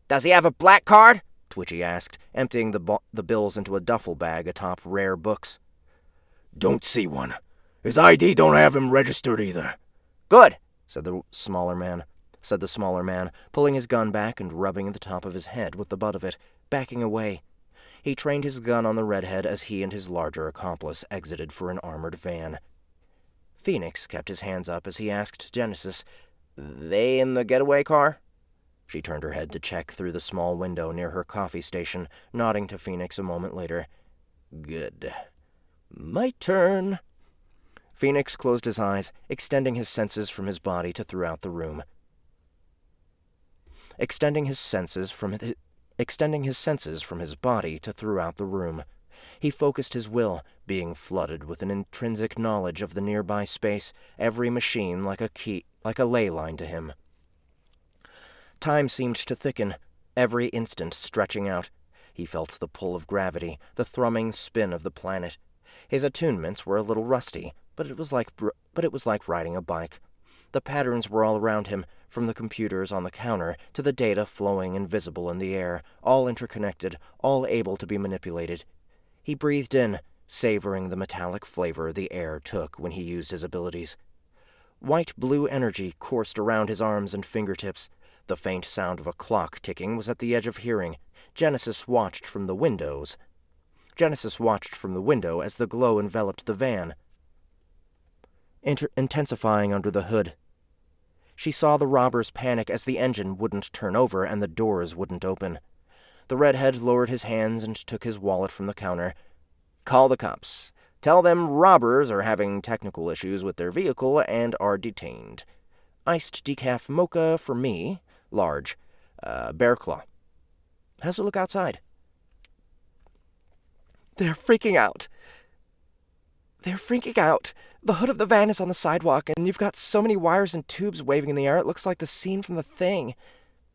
"Does he have a black card?" Twitchy asked, emptying the bills into a duffel bag atop rare books. "Don't see one. His ID don't have him registered either." "Good," said the smaller man, pulling his gun back and rubbing the top of his head with the butt of it, backing away. He trained his gun on the redhead as he and his larger accomplice exited for an armored van. Phoenix kept his hands up as he asked Genesis, "They in the getaway car?" She turned her head to check through the small window near her coffee station, nodding to Phoenix a moment later. "Good. My turn." Phoenix closed his eyes, extending his senses from his body to throughout the room. Extending his senses from his body to throughout the room. He focused his will, being flooded with an intrinsic knowledge of the nearby space, every machine like a ley line to him. Time seemed to thicken, every instant stretching out. He felt the pull of gravity, the thrumming spin of the planet. His attunements were a little rusty, but it was like riding a bike. The patterns were all around him, from the computers on the counter to the data flowing and visible in the air, all interconnected, all able to be manipulated. He breathed in, savoring the metallic flavor the air took when he used his abilities. White-blue energy coursed around his arms and fingertips. The faint sound of a clock ticking was at the edge of hearing. Genesis watched from the window as the glow enveloped the van, intensifying under the hood. She saw the robbers panic as the engine wouldn't turn over and the doors wouldn't open. The redhead lowered his hands and took his wallet from the counter. "Call the cops. Tell them robbers are having technical issues with their vehicle and are detained. Iced decaf mocha for me, large. Bear claw. How's it look outside?" They're freaking out. They're freaking out. The hood of the van is on the sidewalk, and you've got so many wires and tubes waving in the air, it looks like the scene from The Thing.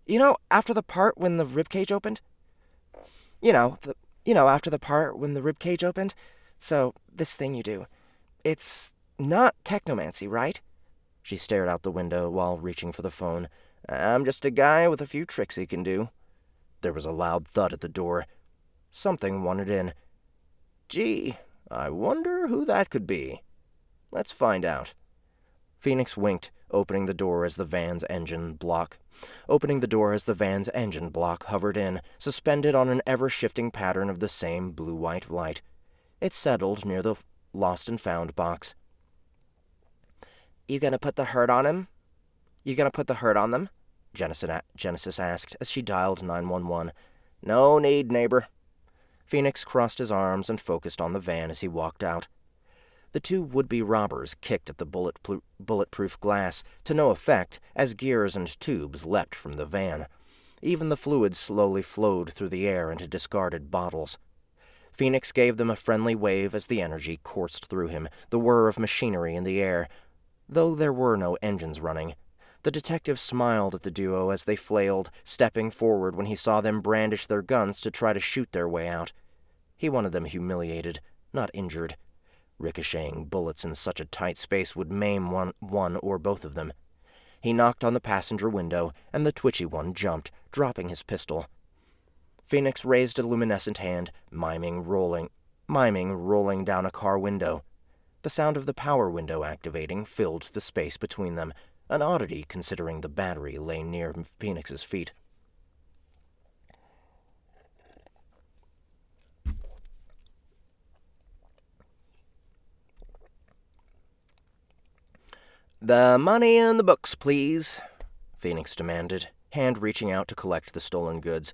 You know, after the part when the ribcage opened? After the part when the ribcage opened? So, this thing you do. It's not technomancy, right? She stared out the window while reaching for the phone. "I'm just a guy with a few tricks he can do." There was a loud thud at the door. Something wandered in. "Gee, I wonder who that could be. Let's find out." Phoenix winked, opening the door as the van's engine block hovered in, suspended on an ever-shifting pattern of the same blue-white light. It settled near the lost and found box. You gonna put the hurt on him? You gonna put the hurt on them? Genesis asked as she dialed 911. "No need, neighbor." Phoenix crossed his arms and focused on the van as he walked out. The two would-be robbers kicked at the bulletproof glass, to no effect, as gears and tubes leapt from the van. Even the fluid slowly flowed through the air into discarded bottles. Phoenix gave them a friendly wave as the energy coursed through him, the whir of machinery in the air. Though there were no engines running, the detective smiled at the duo as they flailed, stepping forward when he saw them brandish their guns to try to shoot their way out. He wanted them humiliated, not injured. Ricocheting bullets in such a tight space would maim one or both of them. He knocked on the passenger window, and the twitchy one jumped, dropping his pistol. Phoenix raised a luminescent hand, miming rolling down a car window. The sound of the power window activating filled the space between them, an oddity considering the battery lay near Phoenix's feet. "The money in the books, please," Phoenix demanded, hand reaching out to collect the stolen goods.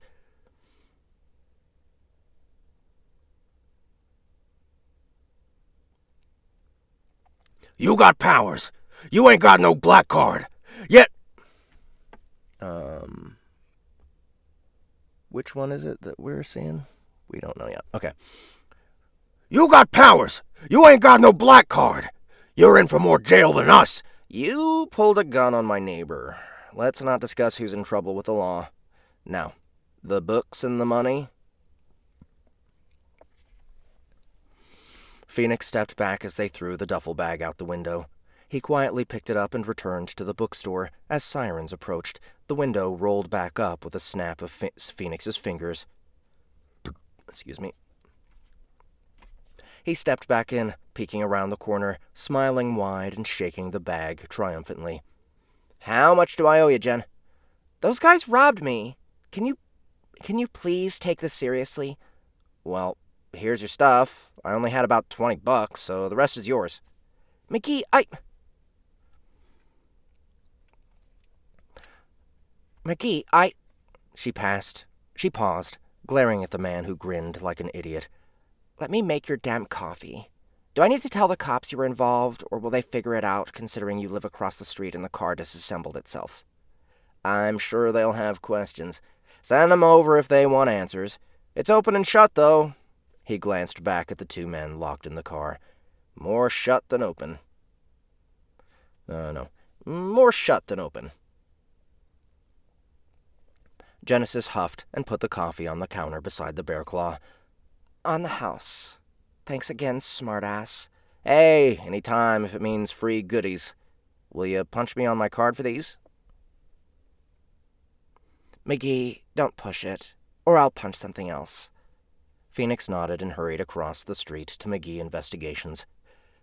"You got powers. You ain't got no black card. Yet..." Which one is it that we're seeing? We don't know yet. Okay. "You got powers. You ain't got no black card. You're in for more jail than us." "You pulled a gun on my neighbor. Let's not discuss who's in trouble with the law. Now, the books and the money?" Phoenix stepped back as they threw the duffel bag out the window. He quietly picked it up and returned to the bookstore. As sirens approached, the window rolled back up with a snap of Phoenix's fingers. Excuse me. He stepped back in, peeking around the corner, smiling wide and shaking the bag triumphantly. "How much do I owe you, Jen?" "Those guys robbed me. Can you please take this seriously?" "Well, here's your stuff. I only had about $20, so the rest is yours." McGee, She paused, glaring at the man who grinned like an idiot. "Let me make your damn coffee. Do I need to tell the cops you were involved, or will they figure it out, considering you live across the street and the car disassembled itself?" "I'm sure they'll have questions. Send them over if they want answers. It's open and shut, though." He glanced back at the two men locked in the car. "More shut than open." More shut than open." Genesis huffed and put the coffee on the counter beside the bear claw. "On the house. Thanks again, smartass." "Hey, any time if it means free goodies. Will you punch me on my card for these?" "McGee, don't push it, or I'll punch something else." Phoenix nodded and hurried across the street to McGee Investigations.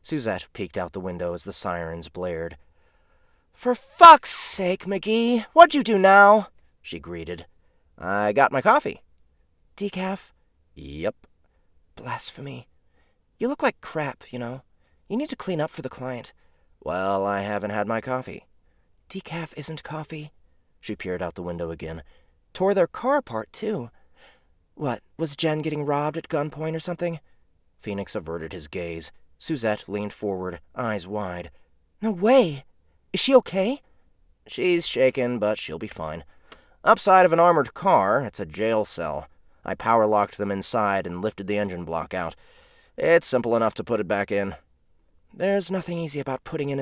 Suzette peeked out the window as the sirens blared. "For fuck's sake, McGee, what'd you do now?" she greeted. "I got my coffee." "Decaf?" "Yep." "Blasphemy. You look like crap, you know. You need to clean up for the client." "Well, I haven't had my coffee." "Decaf isn't coffee." She peered out the window again. "Tore their car apart, too. What, was Jen getting robbed at gunpoint or something? Phoenix averted his gaze. Suzette leaned forward, eyes wide. No way! Is she okay? She's shaken, but she'll be fine. Upside of an armored car, it's a jail cell. I power-locked them inside and lifted the engine block out. It's simple enough to put it back in. There's nothing easy about putting in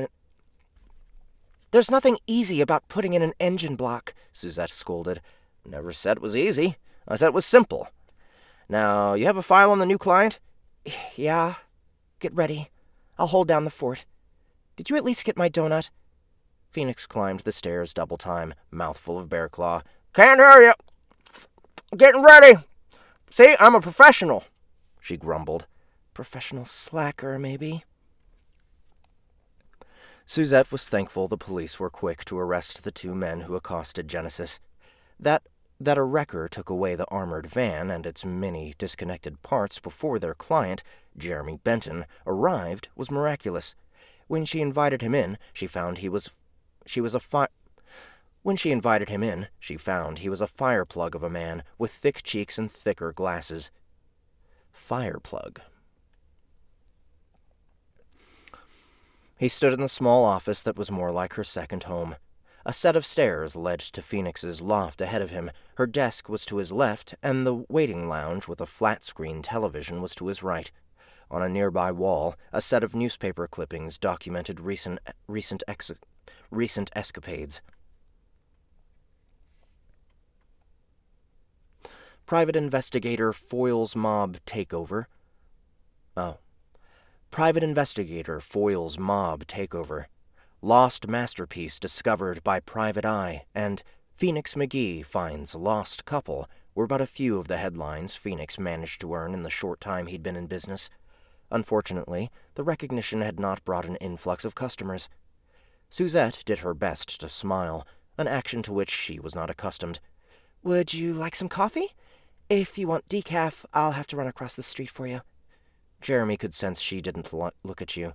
an engine block, Suzette scolded. Never said it was easy. I said it was simple. Now, you have a file on the new client? Yeah. Get ready. I'll hold down the fort. Did you at least get my donut? Phoenix climbed the stairs double time, mouthful of bear claw. Can't hear you. Getting ready. See, I'm a professional, she grumbled. Professional slacker, maybe? Suzette was thankful the police were quick to arrest the two men who accosted Genesis. That a wrecker took away the armored van and its many disconnected parts before their client, Jeremy Benton, arrived was miraculous. When she invited him in, she found he was a fire plug of a man with thick cheeks and thicker glasses. Fire plug. He stood in the small office that was more like her second home. A set of stairs led to Phoenix's loft ahead of him. Her desk was to his left, and the waiting lounge with a flat-screen television was to his right. On a nearby wall, a set of newspaper clippings documented recent escapades. Private investigator foils mob takeover. Lost masterpiece discovered by private eye, and Phoenix McGee finds lost couple were but a few of the headlines Phoenix managed to earn in the short time he'd been in business. Unfortunately, the recognition had not brought an influx of customers. Suzette did her best to smile, an action to which she was not accustomed. Would you like some coffee? If you want decaf, I'll have to run across the street for you. Jeremy could sense she didn't look at you.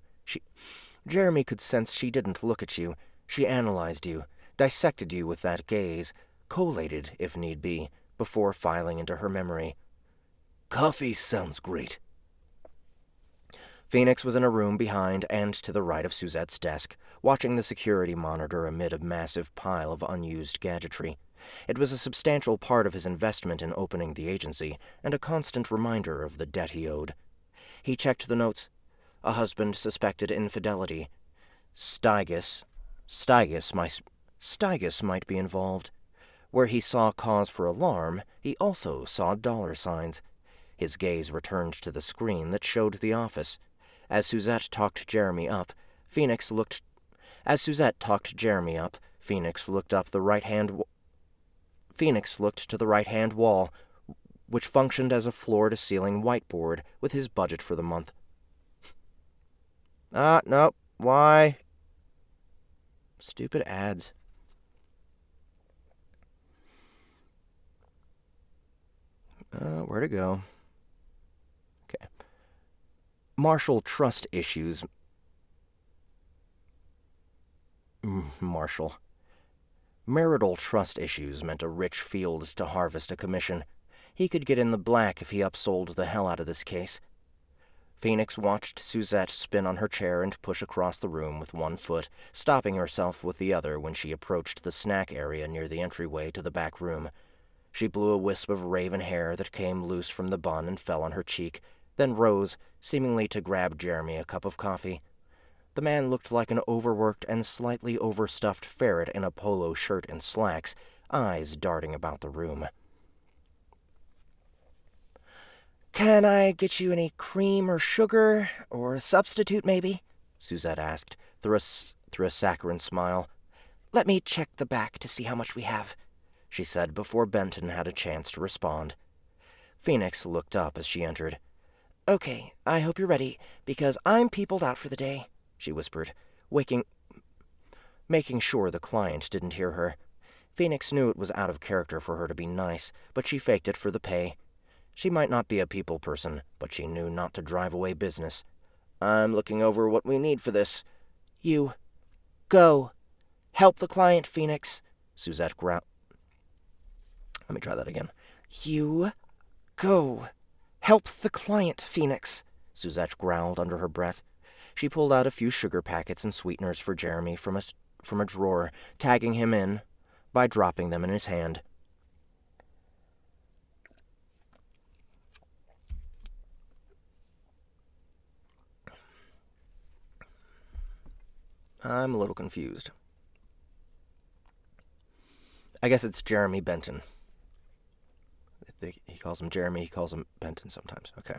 She analyzed you, dissected you with that gaze, collated, if need be, before filing into her memory. Coffee sounds great. Phoenix was in a room behind and to the right of Suzette's desk, watching the security monitor amid a massive pile of unused gadgetry. It was a substantial part of his investment in opening the agency, and a constant reminder of the debt he owed. He checked the notes. A husband suspected infidelity. Stygus might be involved. Where he saw cause for alarm, he also saw dollar signs. His gaze returned to the screen that showed the office. As Suzette talked Jeremy up, Phoenix looked up the right-hand Phoenix looked to the right-hand wall, which functioned as a floor-to-ceiling whiteboard with his budget for the month. No. Why? Stupid ads. Where to go? Okay. Marital trust issues meant a rich field to harvest a commission. He could get in the black if he upsold the hell out of this case. Phoenix watched Suzette spin on her chair and push across the room with one foot, stopping herself with the other when she approached the snack area near the entryway to the back room. She blew a wisp of raven hair that came loose from the bun and fell on her cheek, then rose, seemingly to grab Jeremy a cup of coffee. The man looked like an overworked and slightly overstuffed ferret in a polo shirt and slacks, eyes darting about the room. Can I get you any cream or sugar, or a substitute, maybe? Suzette asked, through a saccharine smile. Let me check the back to see how much we have, she said before Benton had a chance to respond. Phoenix looked up as she entered. Okay, I hope you're ready, because I'm peopled out for the day, she whispered, making sure the client didn't hear her. Phoenix knew it was out of character for her to be nice, but she faked it for the pay. She might not be a people person, but she knew not to drive away business. I'm looking over what we need for this. You. Go. Help the client, Phoenix, Suzette growled. Let me try that again. You. Go. Help the client, Phoenix, Suzette growled under her breath. She pulled out a few sugar packets and sweeteners for Jeremy from a drawer, tagging him in by dropping them in his hand. I'm a little confused. I guess it's Jeremy Benton. He calls him Jeremy, he calls him Benton sometimes. Okay.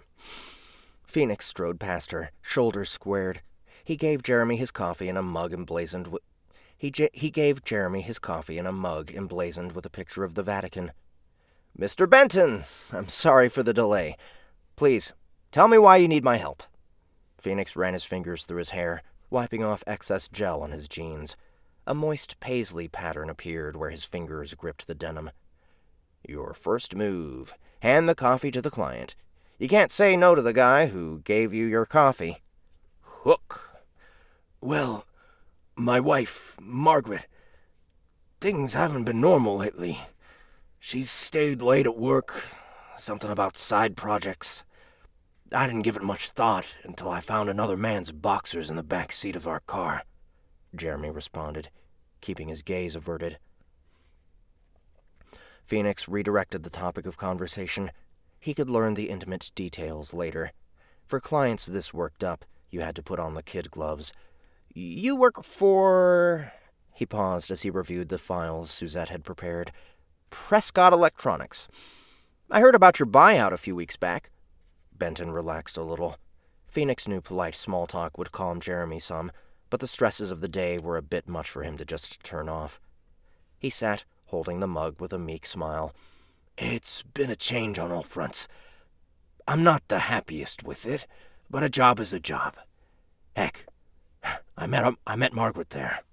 Phoenix strode past her, shoulders squared. He gave Jeremy his coffee in a mug emblazoned with... He gave Jeremy his coffee in a mug emblazoned with a picture of the Vatican. "Mr. Benton, I'm sorry for the delay. Please, tell me why you need my help." Phoenix ran his fingers through his hair, wiping off excess gel on his jeans. A moist paisley pattern appeared where his fingers gripped the denim. "Your first move. Hand the coffee to the client. You can't say no to the guy who gave you your coffee." "Hook." "Well, my wife, Margaret. Things haven't been normal lately. She's stayed late at work. Something about side projects. I didn't give it much thought until I found another man's boxers in the back seat of our car," Jeremy responded, keeping his gaze averted. Phoenix redirected the topic of conversation. He could learn the intimate details later. For clients this worked up, you had to put on the kid gloves. "You work for..." He paused as he reviewed the files Suzette had prepared. "Prescott Electronics. I heard about your buyout a few weeks back." Benton relaxed a little. Phoenix knew polite small talk would calm Jeremy some, but the stresses of the day were a bit much for him to just turn off. He sat, holding the mug with a meek smile. "It's been a change on all fronts. I'm not the happiest with it, but a job is a job. Heck, I met Margaret there."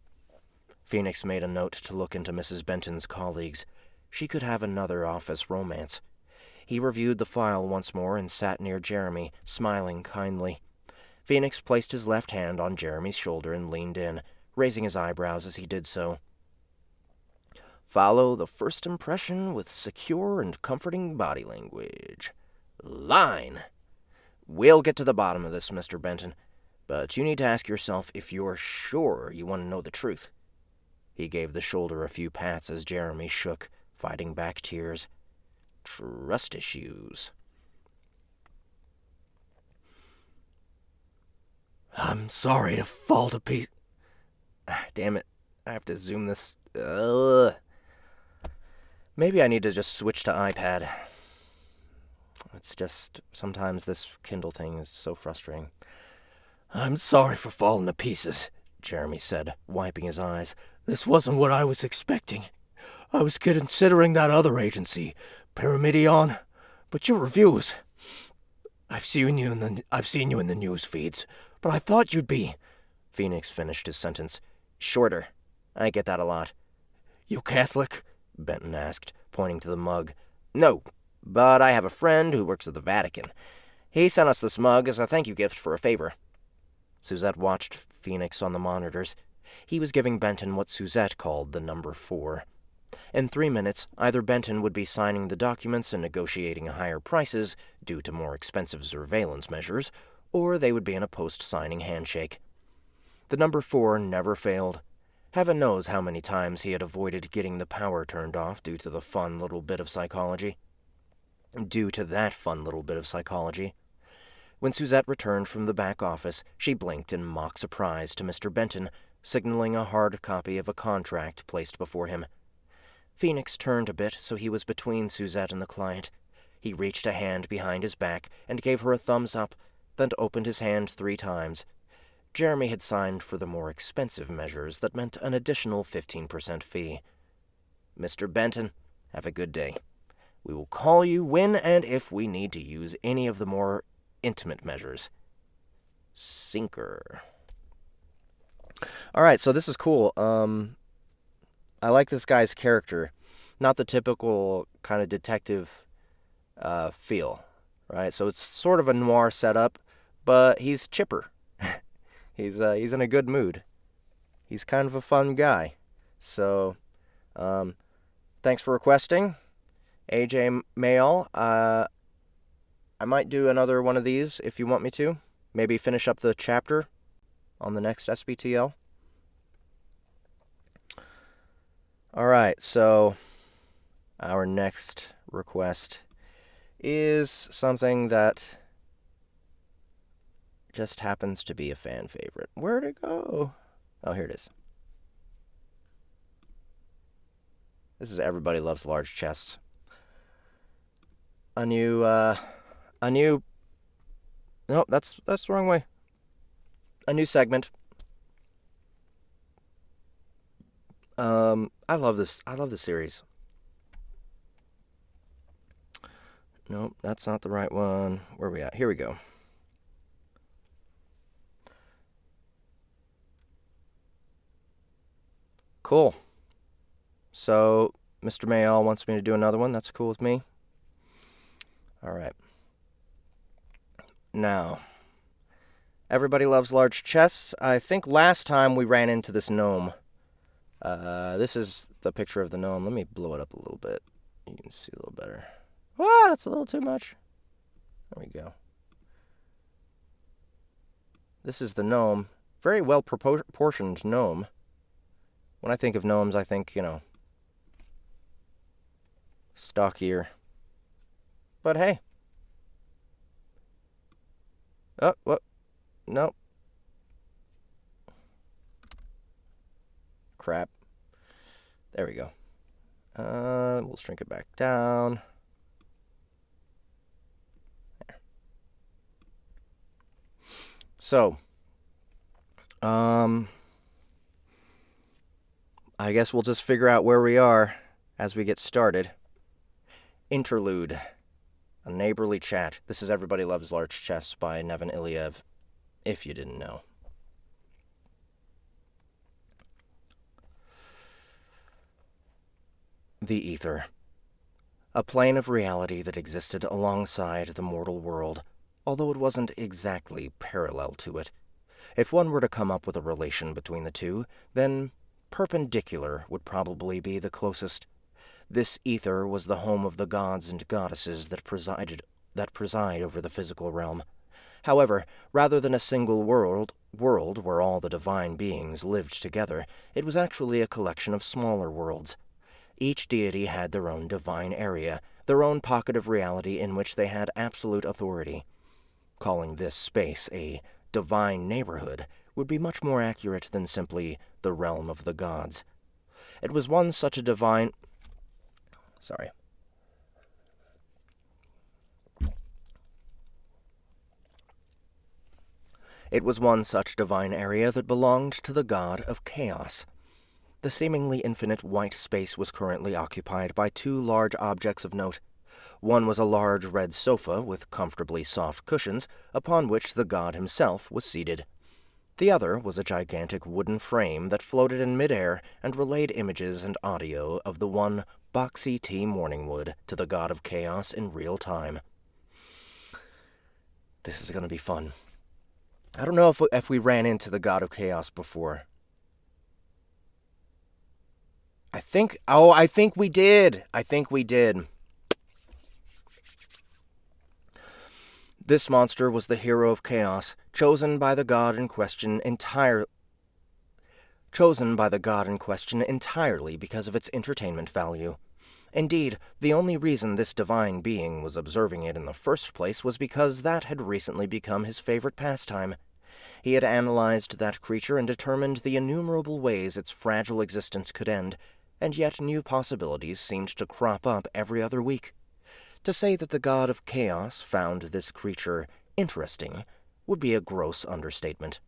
Phoenix made a note to look into Mrs. Benton's colleagues. She could have another office romance. He reviewed the file once more and sat near Jeremy, smiling kindly. Phoenix placed his left hand on Jeremy's shoulder and leaned in, raising his eyebrows as he did so. "Follow the first impression with secure and comforting body language. Line. We'll get to the bottom of this, Mr. Benton, but you need to ask yourself if you're sure you want to know the truth." He gave the shoulder a few pats as Jeremy shook, fighting back tears. "Trust issues." "I'm sorry to fall to pieces." Damn it, I have to zoom this. Maybe I need to just switch to iPad. It's just, sometimes this Kindle thing is so frustrating. "I'm sorry for falling to pieces," Jeremy said, wiping his eyes. "This wasn't what I was expecting. I was considering that other agency, Pyramidion, but your reviews... I've seen you in the news feeds, but I thought you'd be..." Phoenix finished his sentence. "Shorter. I get that a lot." "You Catholic?" Benton asked, pointing to the mug. "No, but I have a friend who works at the Vatican. He sent us this mug as a thank you gift for a favor." Suzette watched Phoenix on the monitors. He was giving Benton what Suzette called the number 4. In 3 minutes, either Benton would be signing the documents and negotiating higher prices due to more expensive surveillance measures, or they would be in a post-signing handshake. The number 4 never failed. Heaven knows how many times he had avoided getting the power turned off due to that fun little bit of psychology. When Suzette returned from the back office, she blinked in mock surprise to Mr. Benton, signaling a hard copy of a contract placed before him. Phoenix turned a bit so he was between Suzette and the client. He reached a hand behind his back and gave her a thumbs up, then opened his hand 3 times. Jeremy had signed for the more expensive measures that meant an additional 15% fee. "Mr. Benton, have a good day. We will call you when and if we need to use any of the more intimate measures. Sinker." All right, so this is cool. I like this guy's character. Not the typical kind of detective feel, right? So it's sort of a noir setup, but he's chipper. He's in a good mood. He's kind of a fun guy. So, thanks for requesting, AJ Mayall. I might do another one of these if you want me to. Maybe finish up the chapter on the next SBTL. Alright, so our next request is something that just happens to be a fan favorite. Where'd it go? Oh, here it is. This is Everybody Loves Large Chests. Nope, that's the wrong way. A new segment. I love this series. Nope, that's not the right one. Where are we at? Here we go. Cool. So, Mr. Mayall wants me to do another one. That's cool with me. Alright. Now, Everybody Loves Large Chests. I think last time we ran into this gnome. This is the picture of the gnome. Let me blow it up a little bit. You can see a little better. Ah, that's a little too much. There we go. This is the gnome. Very well proportioned gnome. When I think of gnomes, I think, stockier. But hey. Oh, what? Nope. Crap. There we go. We'll shrink it back down. There. So, I guess we'll just figure out where we are as we get started. Interlude. A neighborly chat. This is Everybody Loves Large Chests by Neven Iliev, if you didn't know. The Ether. A plane of reality that existed alongside the mortal world, although it wasn't exactly parallel to it. If one were to come up with a relation between the two, then perpendicular would probably be the closest. This ether was the home of the gods and goddesses that preside over the physical realm. However, rather than a single world where all the divine beings lived together, it was actually a collection of smaller worlds. Each deity had their own divine area, their own pocket of reality in which they had absolute authority. Calling this space a divine neighborhood would be much more accurate than simply the realm of the gods. It was one such divine area that belonged to the god of chaos. The seemingly infinite white space was currently occupied by two large objects of note. One was a large red sofa with comfortably soft cushions, upon which the god himself was seated. The other was a gigantic wooden frame that floated in midair and relayed images and audio of the one boxy tea morningwood to the god of chaos in real time. This is going to be fun. I don't know if we ran into the god of chaos before. I think we did. This monster was the hero of chaos, chosen by the god in question entirely because of its entertainment value. Indeed, the only reason this divine being was observing it in the first place was because that had recently become his favorite pastime. He had analyzed that creature and determined the innumerable ways its fragile existence could end, and yet new possibilities seemed to crop up every other week. To say that the god of chaos found this creature interesting would be a gross understatement.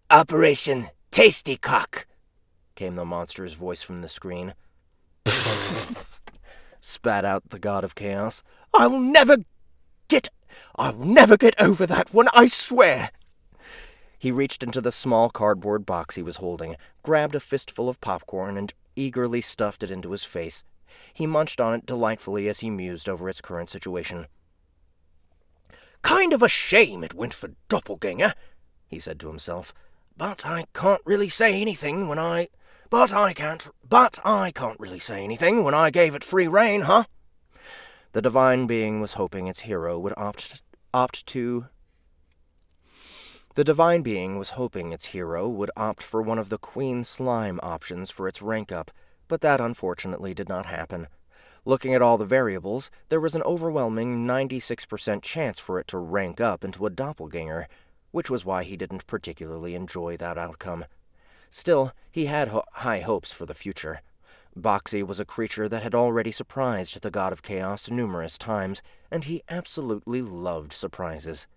"Operation Tasty Cock," came the monster's voice from the screen. Spat out the god of chaos. I'll never get over that one, I swear." He reached into the small cardboard box he was holding, grabbed a fistful of popcorn, and eagerly stuffed it into his face. He munched on it delightfully as he mused over its current situation. "Kind of a shame it went for doppelganger," he said to himself. But I can't really say anything when I gave it free rein, huh? The divine being was hoping its hero would opt for one of the Queen Slime options for its rank up, but that unfortunately did not happen. Looking at all the variables, there was an overwhelming 96% chance for it to rank up into a doppelganger, which was why he didn't particularly enjoy that outcome. Still, he had high hopes for the future. Boxy was a creature that had already surprised the God of Chaos numerous times, and he absolutely loved surprises.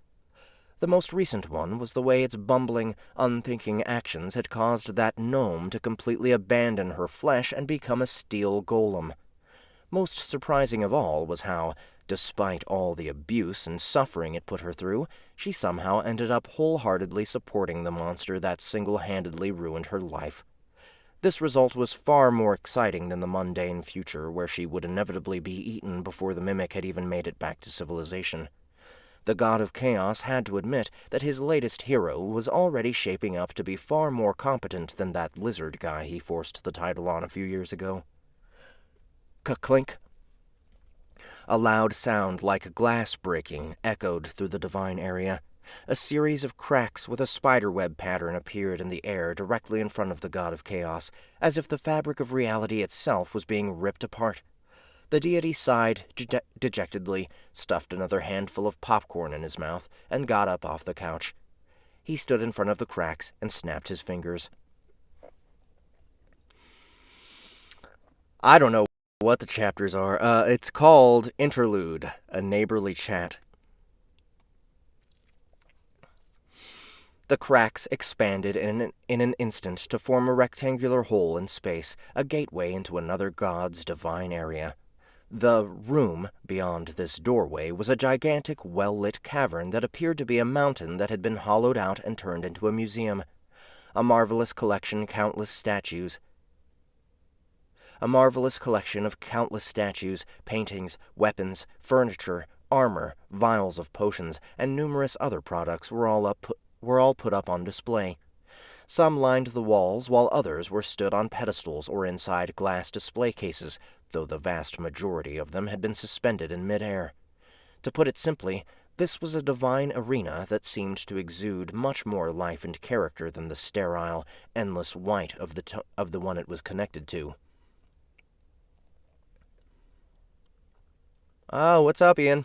The most recent one was the way its bumbling, unthinking actions had caused that gnome to completely abandon her flesh and become a steel golem. Most surprising of all was how, despite all the abuse and suffering it put her through, she somehow ended up wholeheartedly supporting the monster that single-handedly ruined her life. This result was far more exciting than the mundane future where she would inevitably be eaten before the mimic had even made it back to civilization. The God of Chaos had to admit that his latest hero was already shaping up to be far more competent than that lizard guy he forced the title on a few years ago. Ka-clink. A loud sound like glass breaking echoed through the divine area. A series of cracks with a spiderweb pattern appeared in the air directly in front of the God of Chaos, as if the fabric of reality itself was being ripped apart. The deity sighed dejectedly, stuffed another handful of popcorn in his mouth, and got up off the couch. He stood in front of the cracks and snapped his fingers. I don't know what the chapters are. It's called Interlude, a neighborly chat. The cracks expanded in an instant to form a rectangular hole in space, a gateway into another god's divine area. The room beyond this doorway was a gigantic, well-lit cavern that appeared to be a mountain that had been hollowed out and turned into a museum. A marvelous collection of countless statues, paintings, weapons, furniture, armor, vials of potions, and numerous other products were all put up on display. Some lined the walls, while others were stood on pedestals or inside glass display cases, though the vast majority of them had been suspended in midair. To put it simply, this was a divine arena that seemed to exude much more life and character than the sterile, endless white of the one it was connected to. Oh, what's up, Ian?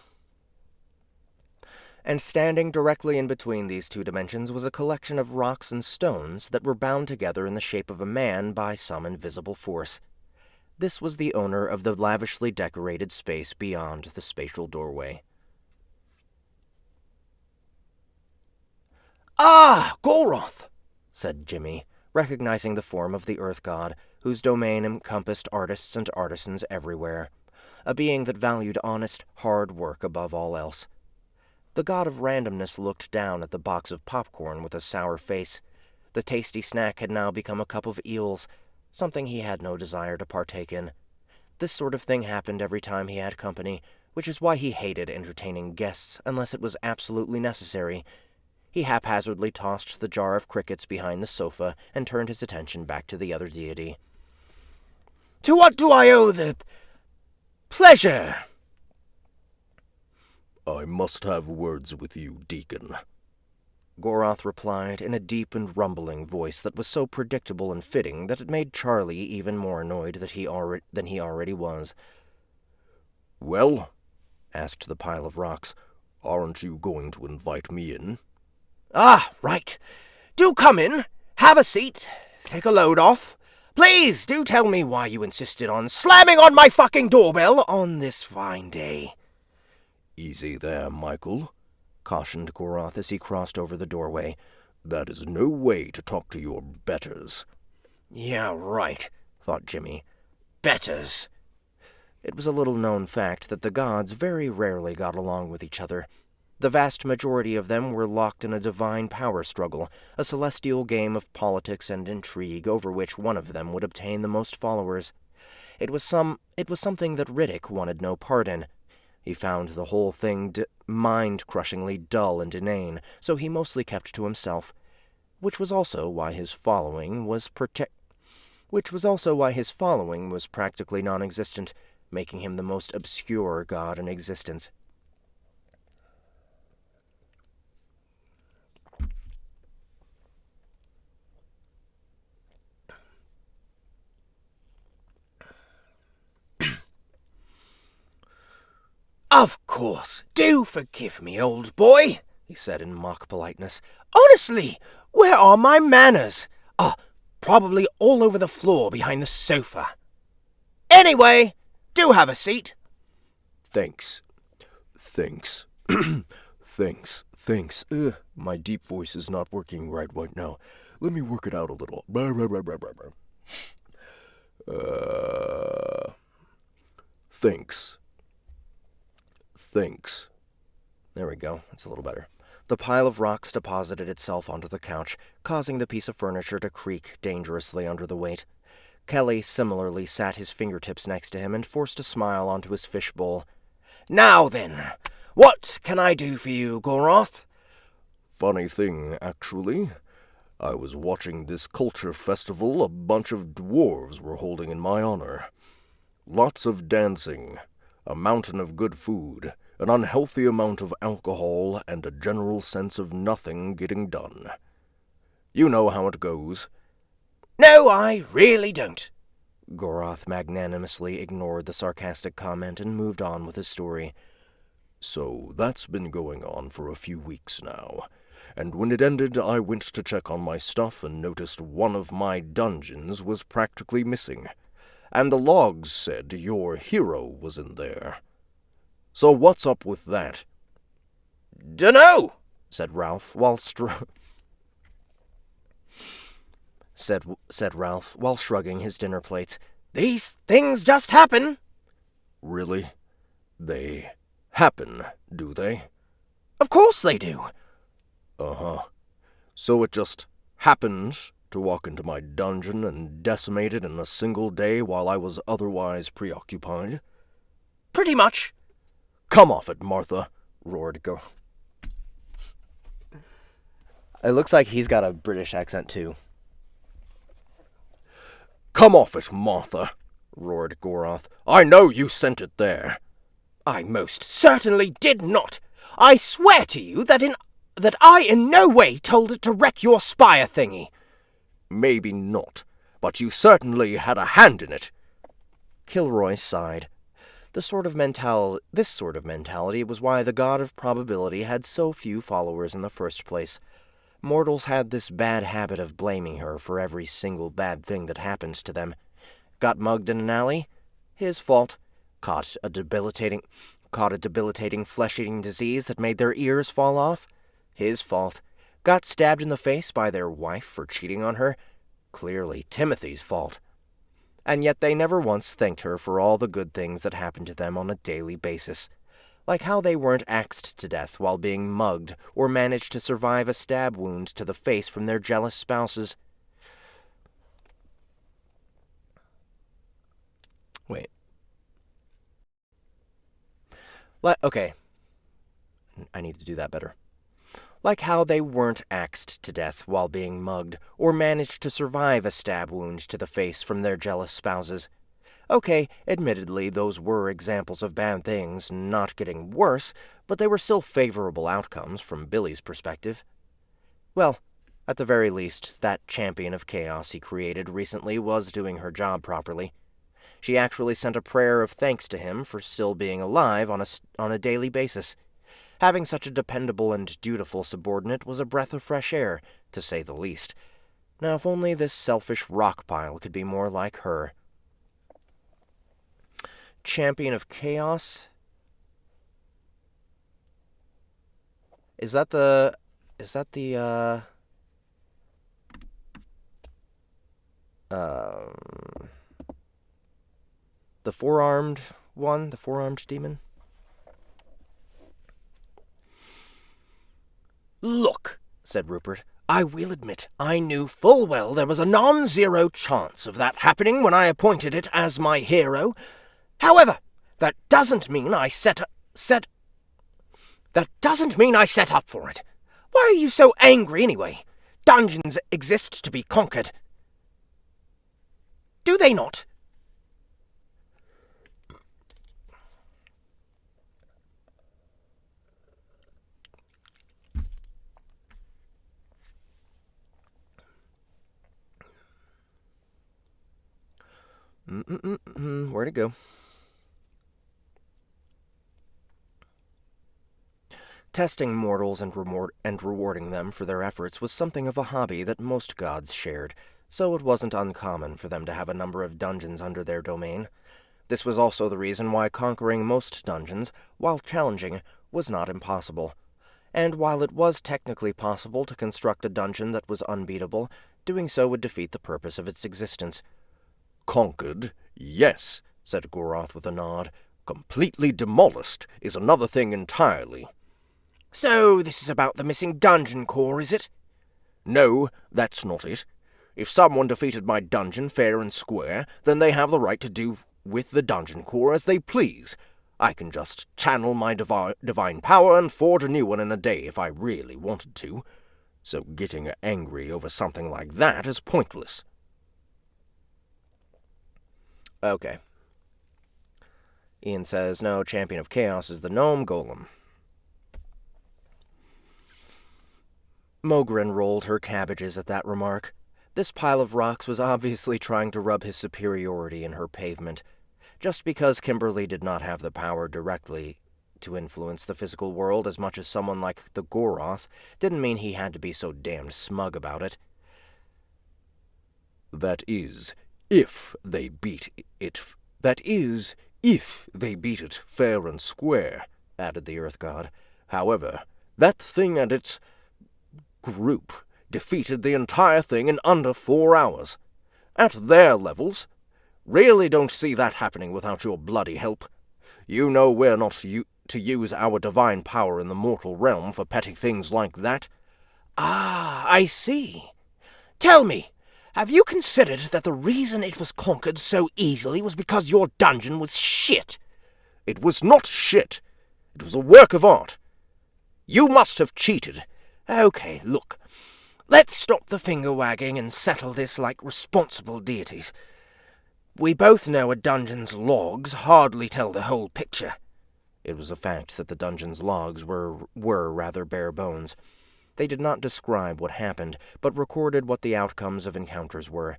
And standing directly in between these two dimensions was a collection of rocks and stones that were bound together in the shape of a man by some invisible force. This was the owner of the lavishly decorated space beyond the spatial doorway. "Ah, Goroth!" said Jimmy, recognizing the form of the Earth God, whose domain encompassed artists and artisans everywhere, a being that valued honest, hard work above all else. The god of randomness looked down at the box of popcorn with a sour face. The tasty snack had now become a cup of eels, something he had no desire to partake in. This sort of thing happened every time he had company, which is why he hated entertaining guests unless it was absolutely necessary. He haphazardly tossed the jar of crickets behind the sofa and turned his attention back to the other deity. "To what do I owe the pleasure?" "I must have words with you, Deacon," Goroth replied in a deep and rumbling voice that was so predictable and fitting that it made Charlie even more annoyed than he already was. "Well?" asked the pile of rocks. "Aren't you going to invite me in?" "Ah, right. Do come in. Have a seat. Take a load off. Please, do tell me why you insisted on slamming on my fucking doorbell on this fine day." "Easy there, Michael," cautioned Goroth as he crossed over the doorway. "That is no way to talk to your betters." "Yeah, right," thought Jimmy. "Betters." It was a little-known fact that the gods very rarely got along with each other. The vast majority of them were locked in a divine power struggle, a celestial game of politics and intrigue over which one of them would obtain the most followers. It was something that Riddick wanted no part in. He found the whole thing mind-crushingly dull and inane, so he mostly kept to himself, which was also why his following was practically non-existent. making him the most obscure god in existence. Of course, do forgive me, old boy, he said in mock politeness. Honestly, where are my manners? Probably all over the floor behind the sofa. Anyway, do have a seat. Thanks. Thanks. Thanks. My deep voice is not working right now. Let me work it out a little. Thanks. There we go. That's a little better. The pile of rocks deposited itself onto the couch, causing the piece of furniture to creak dangerously under the weight. Kelly similarly sat his fingertips next to him and forced a smile onto his fishbowl. Now then, what can I do for you, Goroth? Funny thing, actually. I was watching this culture festival a bunch of dwarves were holding in my honor. Lots of dancing, a mountain of good food, an unhealthy amount of alcohol, and a general sense of nothing getting done. You know how it goes. No, I really don't. Goroth magnanimously ignored the sarcastic comment and moved on with his story. So that's been going on for a few weeks now, and when it ended I went to check on my stuff and noticed one of my dungeons was practically missing, and the logs said your hero was in there. So what's up with that? Dunno, said Ralph while shrugging his dinner plates. These things just happen. Really? They happen, do they? Of course they do. Uh-huh. So it just happened to walk into my dungeon and decimate it in a single day while I was otherwise preoccupied? Pretty much. Come off it, Martha, roared Go. It looks like he's got a British accent, too. Come off it, Martha, roared Goroth. I know you sent it there. I most certainly did not. I swear to you that I in no way told it to wreck your spire thingy. Maybe not, but you certainly had a hand in it. Kilroy sighed. This sort of mentality was why the god of probability had so few followers in the first place. Mortals had this bad habit of blaming her for every single bad thing that happened to them. Got mugged in an alley? His fault. Caught a debilitating flesh-eating disease that made their ears fall off? His fault. Got stabbed in the face by their wife for cheating on her? Clearly Timothy's fault. And yet they never once thanked her for all the good things that happened to them on a daily basis. Like how they weren't axed to death while being mugged, or managed to survive a stab wound to the face from their jealous spouses. Wait. Okay. I need to do that better. Like how they weren't axed to death while being mugged, or managed to survive a stab wound to the face from their jealous spouses. Okay, admittedly, those were examples of bad things not getting worse, but they were still favorable outcomes from Billy's perspective. Well, at the very least, that champion of chaos he created recently was doing her job properly. She actually sent a prayer of thanks to him for still being alive on a daily basis. Having such a dependable and dutiful subordinate was a breath of fresh air, to say the least. Now, if only this selfish rock pile could be more like her. Champion of Chaos? Is that the four-armed one? The four-armed demon? Look, said Rupert, I will admit I knew full well there was a non-zero chance of that happening when I appointed it as my hero. However, that doesn't mean I set up for it. Why are you so angry anyway? Dungeons exist to be conquered. Do they not? Where'd it go? Testing mortals and rewarding them for their efforts was something of a hobby that most gods shared, so it wasn't uncommon for them to have a number of dungeons under their domain. This was also the reason why conquering most dungeons, while challenging, was not impossible. And while it was technically possible to construct a dungeon that was unbeatable, doing so would defeat the purpose of its existence. Conquered, yes, said Goroth with a nod. Completely demolished is another thing entirely. So this is about the missing dungeon core, is it? No, that's not it. If someone defeated my dungeon fair and square, then they have the right to do with the dungeon core as they please. I can just channel my divine power and forge a new one in a day if I really wanted to. So getting angry over something like that is pointless. Okay. Ian says, no, Champion of Chaos is the Gnome Golem. Mogren rolled her cabbages at that remark. This pile of rocks was obviously trying to rub his superiority in her pavement. Just because Kimberly did not have the power directly to influence the physical world as much as someone like the Goroth didn't mean he had to be so damned smug about it. That is, if they beat it fair and square, added the Earth God. However, that thing and its group defeated the entire thing in under 4 hours. At their levels. Really don't see that happening without your bloody help. You know we're not to use our divine power in the mortal realm for petty things like that. Ah, I see. Tell me, have you considered that the reason it was conquered so easily was because your dungeon was shit? It was not shit. It was a work of art. You must have cheated. Okay, look. Let's stop the finger-wagging and settle this like responsible deities. We both know a dungeon's logs hardly tell the whole picture. It was a fact that the dungeon's logs were rather bare bones. They did not describe what happened, but recorded what the outcomes of encounters were.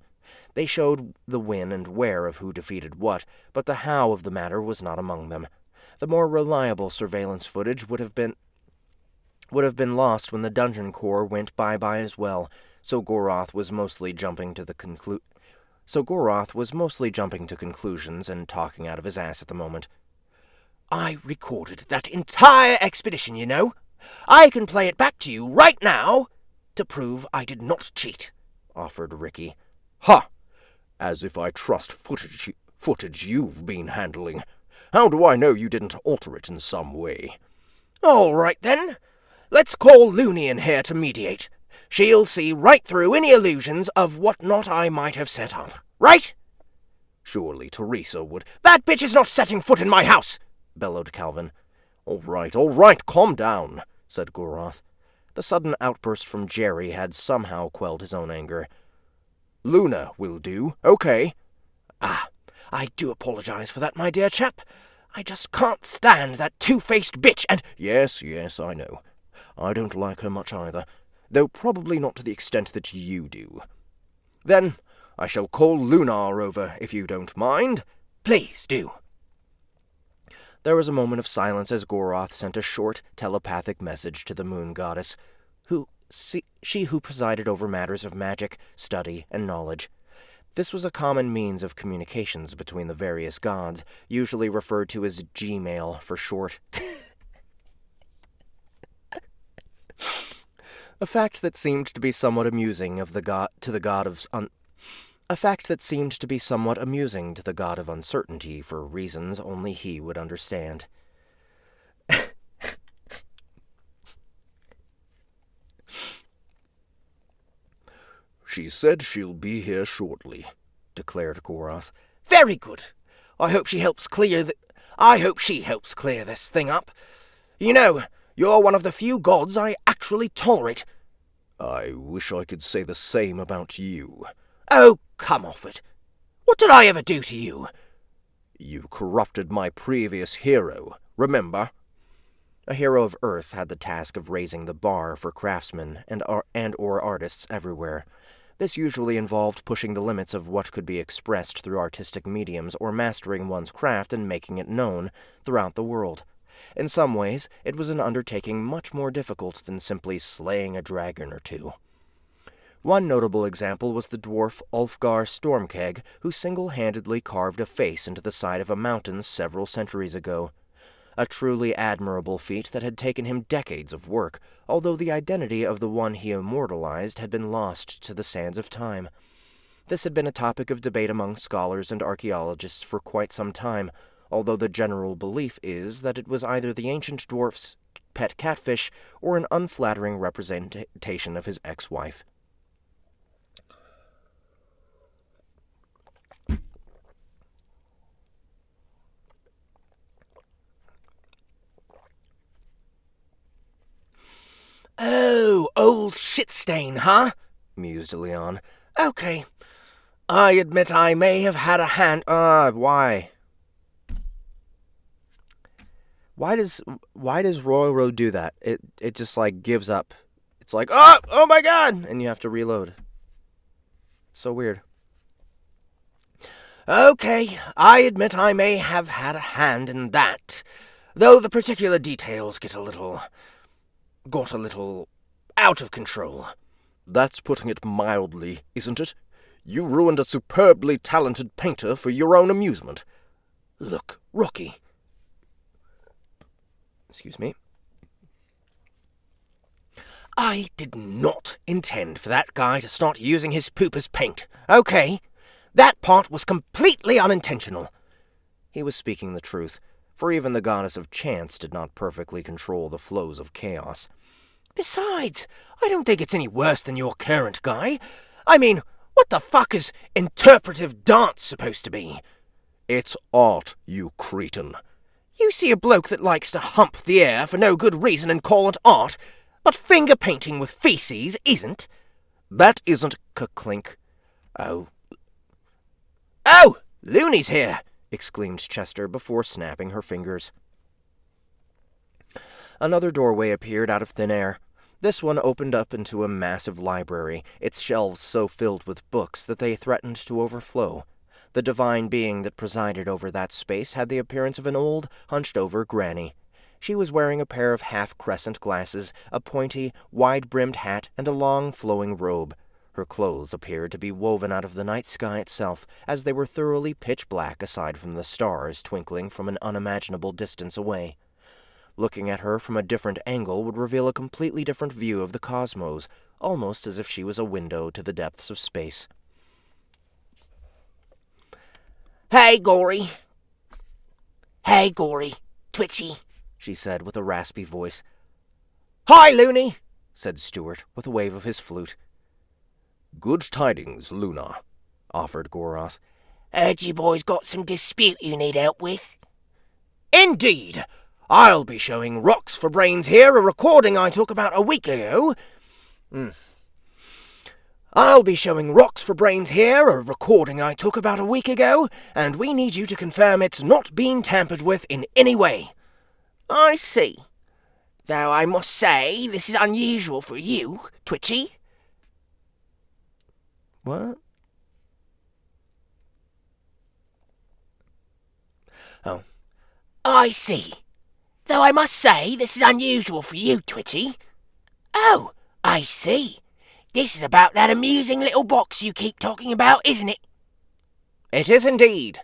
They showed the when and where of who defeated what, but the how of the matter was not among them. The more reliable surveillance footage would have been lost when the dungeon core went bye-bye as well, so Goroth was mostly jumping to conclusions and talking out of his ass at the moment. I recorded that entire expedition, you know. I can play it back to you right now to prove I did not cheat, offered Ricky. Ha! As if I trust footage you've been handling. How do I know you didn't alter it in some way? All right, then. Let's call Looney in here to mediate. She'll see right through any illusions of what not I might have set up. Right? Surely Teresa would... That bitch is not setting foot in my house, bellowed Calvin. All right, calm down, said Goroth. The sudden outburst from Jerry had somehow quelled his own anger. Luna will do, okay. Ah, I do apologize for that, my dear chap. I just can't stand that two-faced bitch and... Yes, I know. I don't like her much either, though probably not to the extent that you do. Then I shall call Lunar over, if you don't mind. Please do. There was a moment of silence as Goroth sent a short, telepathic message to the moon goddess, she who presided over matters of magic, study, and knowledge. This was a common means of communications between the various gods, usually referred to as Gmail for short. A fact that seemed to be somewhat amusing to the god of uncertainty for reasons only he would understand. She said she'll be here shortly, declared Goroth. Very good. I hope she helps clear this thing up. You know, you're one of the few gods I actually tolerate. I wish I could say the same about you. Oh, come off it. What did I ever do to you? You corrupted my previous hero, remember? A hero of Earth had the task of raising the bar for craftsmen and or artists everywhere. This usually involved pushing the limits of what could be expressed through artistic mediums or mastering one's craft and making it known throughout the world. In some ways, it was an undertaking much more difficult than simply slaying a dragon or two. One notable example was the dwarf Ulfgar Stormkeg, who single-handedly carved a face into the side of a mountain several centuries ago. A truly admirable feat that had taken him decades of work, although the identity of the one he immortalized had been lost to the sands of time. This had been a topic of debate among scholars and archaeologists for quite some time, although the general belief is that it was either the ancient dwarf's pet catfish or an unflattering representation of his ex-wife. Oh, old shitstain, huh? mused Leon. Okay. I admit I may have had a hand... Why? Why does Royal Road do that? It just, gives up. It's like, oh my god! And you have to reload. It's so weird. Okay, I admit I may have had a hand in that, though the particular details got a little out of control. That's putting it mildly, isn't it? You ruined a superbly talented painter for your own amusement. Look, Rocky. Excuse me. I did not intend for that guy to start using his poop as paint, okay? That part was completely unintentional. He was speaking the truth, for even the goddess of chance did not perfectly control the flows of chaos. Besides, I don't think it's any worse than your current guy. I mean, what the fuck is interpretive dance supposed to be? It's art, you cretin. You see a bloke that likes to hump the air for no good reason and call it art, but finger painting with feces isn't. That isn't clink. Oh, Looney's here, exclaimed Chester before snapping her fingers. Another doorway appeared out of thin air. This one opened up into a massive library, its shelves so filled with books that they threatened to overflow. The divine being that presided over that space had the appearance of an old, hunched-over granny. She was wearing a pair of half-crescent glasses, a pointy, wide-brimmed hat, and a long, flowing robe. Her clothes appeared to be woven out of the night sky itself, as they were thoroughly pitch black aside from the stars twinkling from an unimaginable distance away. Looking at her from a different angle would reveal a completely different view of the cosmos, almost as if she was a window to the depths of space. Hey, Gory. Twitchy, she said with a raspy voice. Hi, Looney, said Stuart with a wave of his flute. Good tidings, Luna, offered Goroth. Heard you boys got some dispute you need help with? Indeed! I'll be showing Rocks for Brains here a recording I took about a week ago. I'll be showing Rocks for Brains here a recording I took about a week ago, and we need you to confirm it's not being tampered with in any way. I see. Though I must say, this is unusual for you, Twitchy. What? Oh. I see. Though I must say, this is unusual for you, Twitchy. Oh, I see. This is about that amusing little box you keep talking about, isn't it? It is indeed.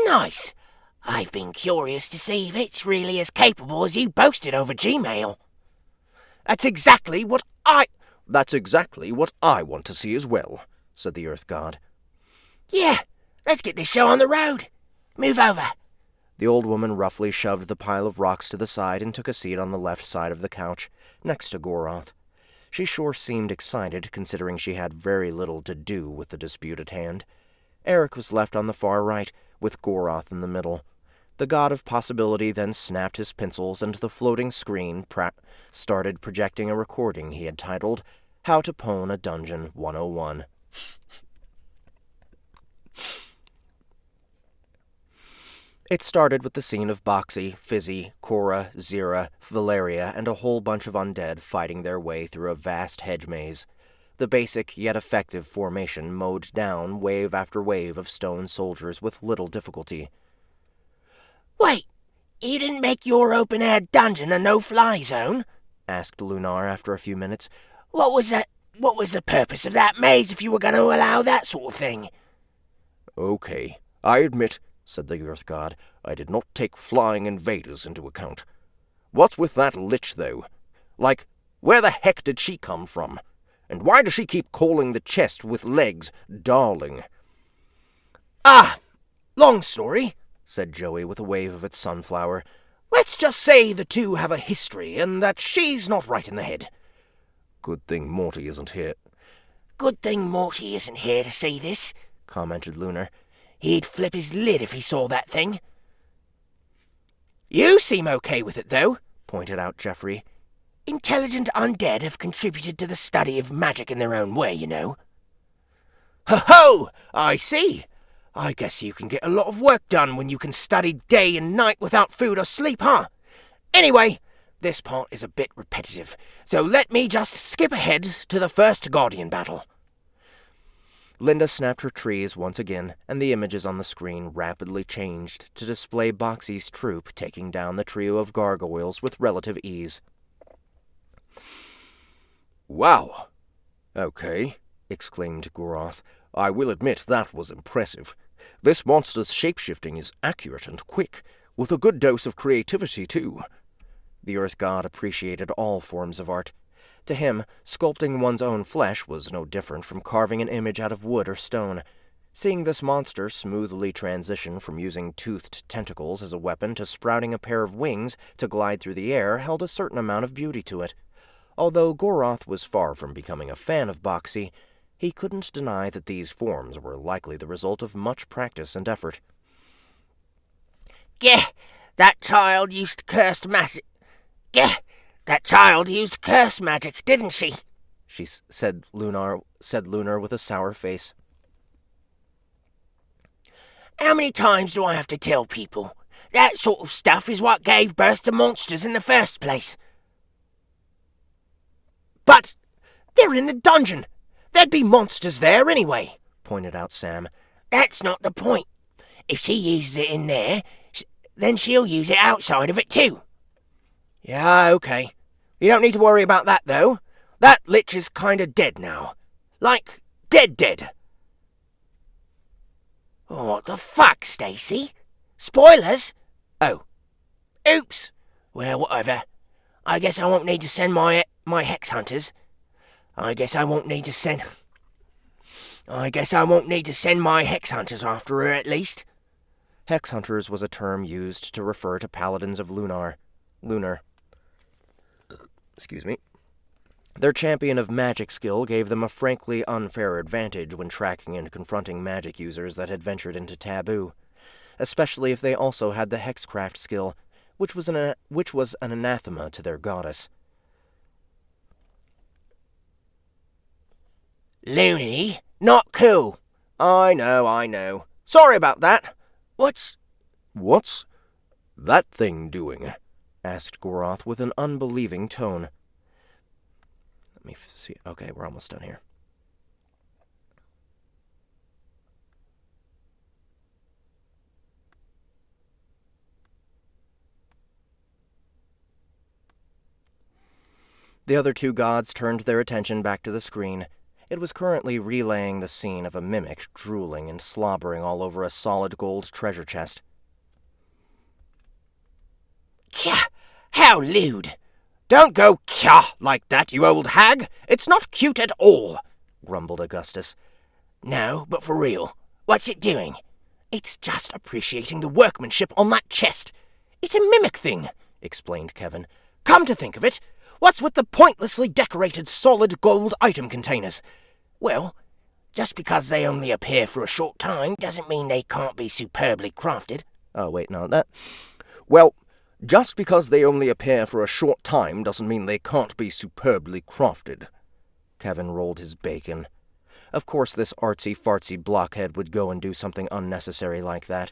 Nice. I've been curious to see if it's really as capable as you boasted over Gmail. That's exactly what I want to see as well, said the Earth God. Yeah, let's get this show on the road. Move over. The old woman roughly shoved the pile of rocks to the side and took a seat on the left side of the couch, next to Goroth. She sure seemed excited, considering she had very little to do with the dispute at hand. Eric was left on the far right, with Goroth in the middle. The god of possibility then snapped his pencils, and the floating screen started projecting a recording he had titled, How to Pwn a Dungeon 101. It started with the scene of Boxy, Fizzy, Cora, Zira, Valeria, and a whole bunch of undead fighting their way through a vast hedge maze. the basic yet effective formation mowed down wave after wave of stone soldiers with little difficulty. "Wait, you didn't make your open-air dungeon a no-fly zone?" asked Lunar after a few minutes. "What was the purpose of that maze if you were going to allow that sort of thing?" Okay, I admit, said the Earth God, I did not take flying invaders into account. What's with that lich, though? Like, where the heck did she come from? And why does she keep calling the chest with legs darling? "Ah, long story," said Joey with a wave of its sunflower. "Let's just say the two have a history, and that she's not right in the head." Good thing Morty isn't here. "Good thing Morty isn't here to see this," commented Lunar. "He'd flip his lid if he saw that thing." "You seem okay with it, though," pointed out Jeffrey. "Intelligent undead have contributed to the study of magic in their own way, you know." "Ho-ho! I see. I guess you can get a lot of work done when you can study day and night without food or sleep, huh? Anyway, this part is a bit repetitive, so let me just skip ahead to the first Guardian battle." Linda snapped her trees once again, and the images on the screen rapidly changed to display Boxy's troop taking down the trio of gargoyles with relative ease. Wow! Okay, exclaimed Goroth. I will admit that was impressive. This monster's shapeshifting is accurate and quick, with a good dose of creativity, too. The Earth God appreciated all forms of art. To him, sculpting one's own flesh was no different from carving an image out of wood or stone. Seeing this monster smoothly transition from using toothed tentacles as a weapon to sprouting a pair of wings to glide through the air held a certain amount of beauty to it. Although Goroth was far from becoming a fan of Boxy, he couldn't deny that these forms were likely the result of much practice and effort. "Geh! That child used cursed magic. Geh! That child used curse magic, didn't she?" said Lunar with a sour face. "How many times do I have to tell people? That sort of stuff is what gave birth to monsters in the first place." "But they're in the dungeon. There'd be monsters there anyway," pointed out Sam. "That's not the point. If she uses it in there, then she'll use it outside of it too." "Yeah, okay. You don't need to worry about that, though. That lich is kinda dead now. Like, dead. What the fuck, Stacy? Spoilers? Oh. Oops. Well, whatever. I guess I won't need to send my hex hunters. I guess I won't need to send my hex hunters after her, at least." Hex hunters was a term used to refer to paladins of Lunar. Their champion of magic skill gave them a frankly unfair advantage when tracking and confronting magic users that had ventured into taboo, especially if they also had the hexcraft skill, which was an anathema to their goddess. "Loony, not cool." I know. Sorry about that. What's that thing doing?" asked Goroth with an unbelieving tone. Let me see. Okay, we're almost done here. The other two gods turned their attention back to the screen. It was currently relaying the scene of a mimic drooling and slobbering all over a solid gold treasure chest. "Kya! How lewd! Don't go kya like that, you old hag! It's not cute at all," grumbled Augustus. "No, but for real, what's it doing?" "It's just appreciating the workmanship on that chest. It's a mimic thing," explained Kevin. "Come to think of it, what's with the pointlessly decorated solid gold item containers?" "Well, just because they only appear for a short time doesn't mean they can't be superbly crafted." Oh, wait, no, that... Well, just because they only appear for a short time doesn't mean they can't be superbly crafted. Kevin rolled his bacon. Of course this artsy-fartsy blockhead would go and do something unnecessary like that.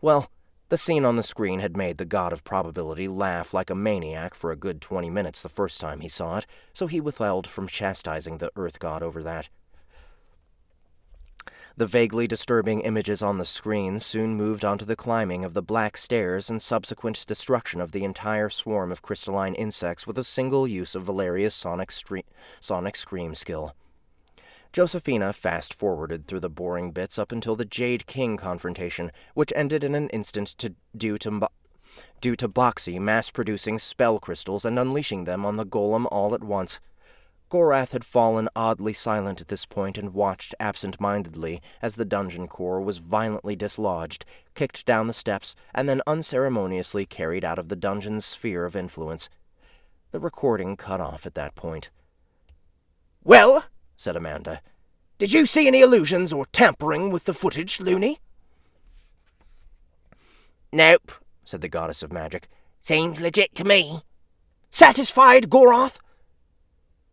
Well, The scene on the screen had made the god of probability laugh like a maniac for a good 20 minutes the first time he saw it, so he withheld from chastising the Earth god over that. The vaguely disturbing images on the screen soon moved on to the climbing of the black stairs and subsequent destruction of the entire swarm of crystalline insects with a single use of Valeria's sonic scream skill. Josephina fast-forwarded through the boring bits up until the Jade King confrontation, which ended in an instant due to Boxy mass-producing spell crystals and unleashing them on the golem all at once. Gorath had fallen oddly silent at this point and watched absent-mindedly as the dungeon core was violently dislodged, kicked down the steps, and then unceremoniously carried out of the dungeon's sphere of influence. The recording cut off at that point. "Well," said Amanda, "did you see any illusions or tampering with the footage, Looney?" "Nope," said the goddess of magic. "Seems legit to me." "Satisfied, Gorath?"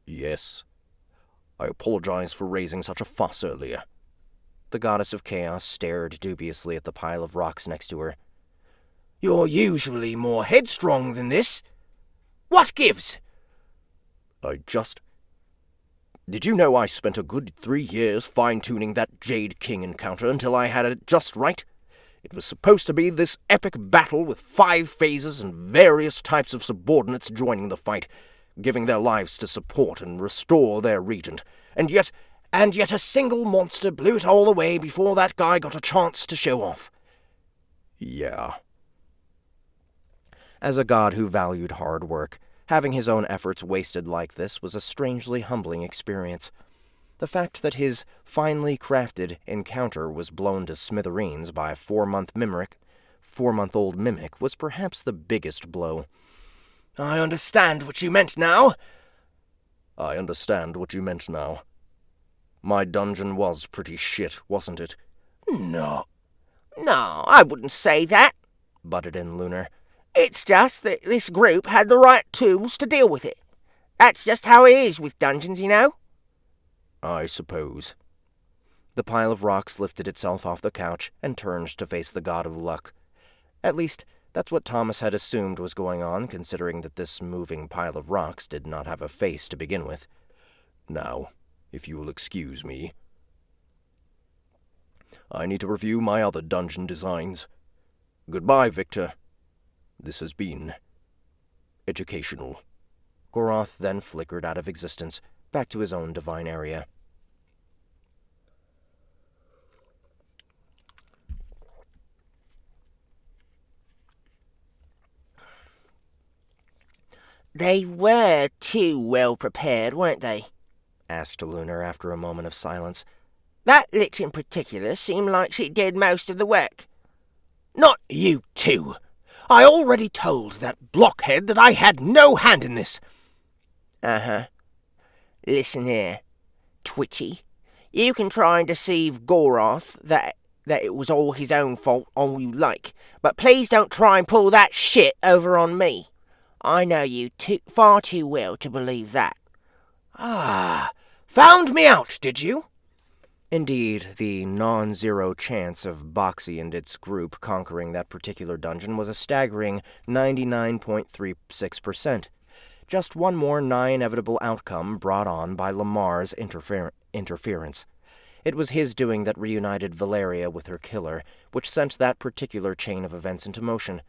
Yes. I apologize for raising such a fuss earlier. The goddess of chaos stared dubiously at the pile of rocks next to her. "You're usually more headstrong than this. What gives?" Did you know I spent a good 3 years fine-tuning that Jade King encounter until I had it just right? It was supposed to be this epic battle with 5 phases and various types of subordinates joining the fight, giving their lives to support and restore their regent. And yet a single monster blew it all away before that guy got a chance to show off. Yeah. As a god who valued hard work, having his own efforts wasted like this was a strangely humbling experience. The fact that his finely crafted encounter was blown to smithereens by a 4-month-old mimic was perhaps the biggest blow. "I understand what you meant now." I understand what you meant now. My dungeon was pretty shit, wasn't it? No, I wouldn't say that," butted in Lunar. "It's just that this group had the right tools to deal with it. That's just how it is with dungeons, you know." I suppose. The pile of rocks lifted itself off the couch and turned to face the god of luck. At least, that's what Thomas had assumed was going on, considering that this moving pile of rocks did not have a face to begin with. Now, if you will excuse me, I need to review my other dungeon designs. Goodbye, Victor. This has been educational. Gorath then flickered out of existence, back to his own divine area. "They were too well prepared, weren't they?" asked Lunar after a moment of silence. "That lich in particular seemed like she did most of the work." "Not you two. I already told that blockhead that I had no hand in this." "Uh-huh. Listen here, Twitchy. You can try and deceive Gorath that it was all his own fault all you like, but please don't try and pull that shit over on me. I know you far too well to believe that." "Ah, found me out, did you?" Indeed, the non-zero chance of Boxy and its group conquering that particular dungeon was a staggering 99.36%. Just one more nigh-inevitable outcome brought on by Lamar's interference. It was his doing that reunited Valeria with her killer, which sent that particular chain of events into motion.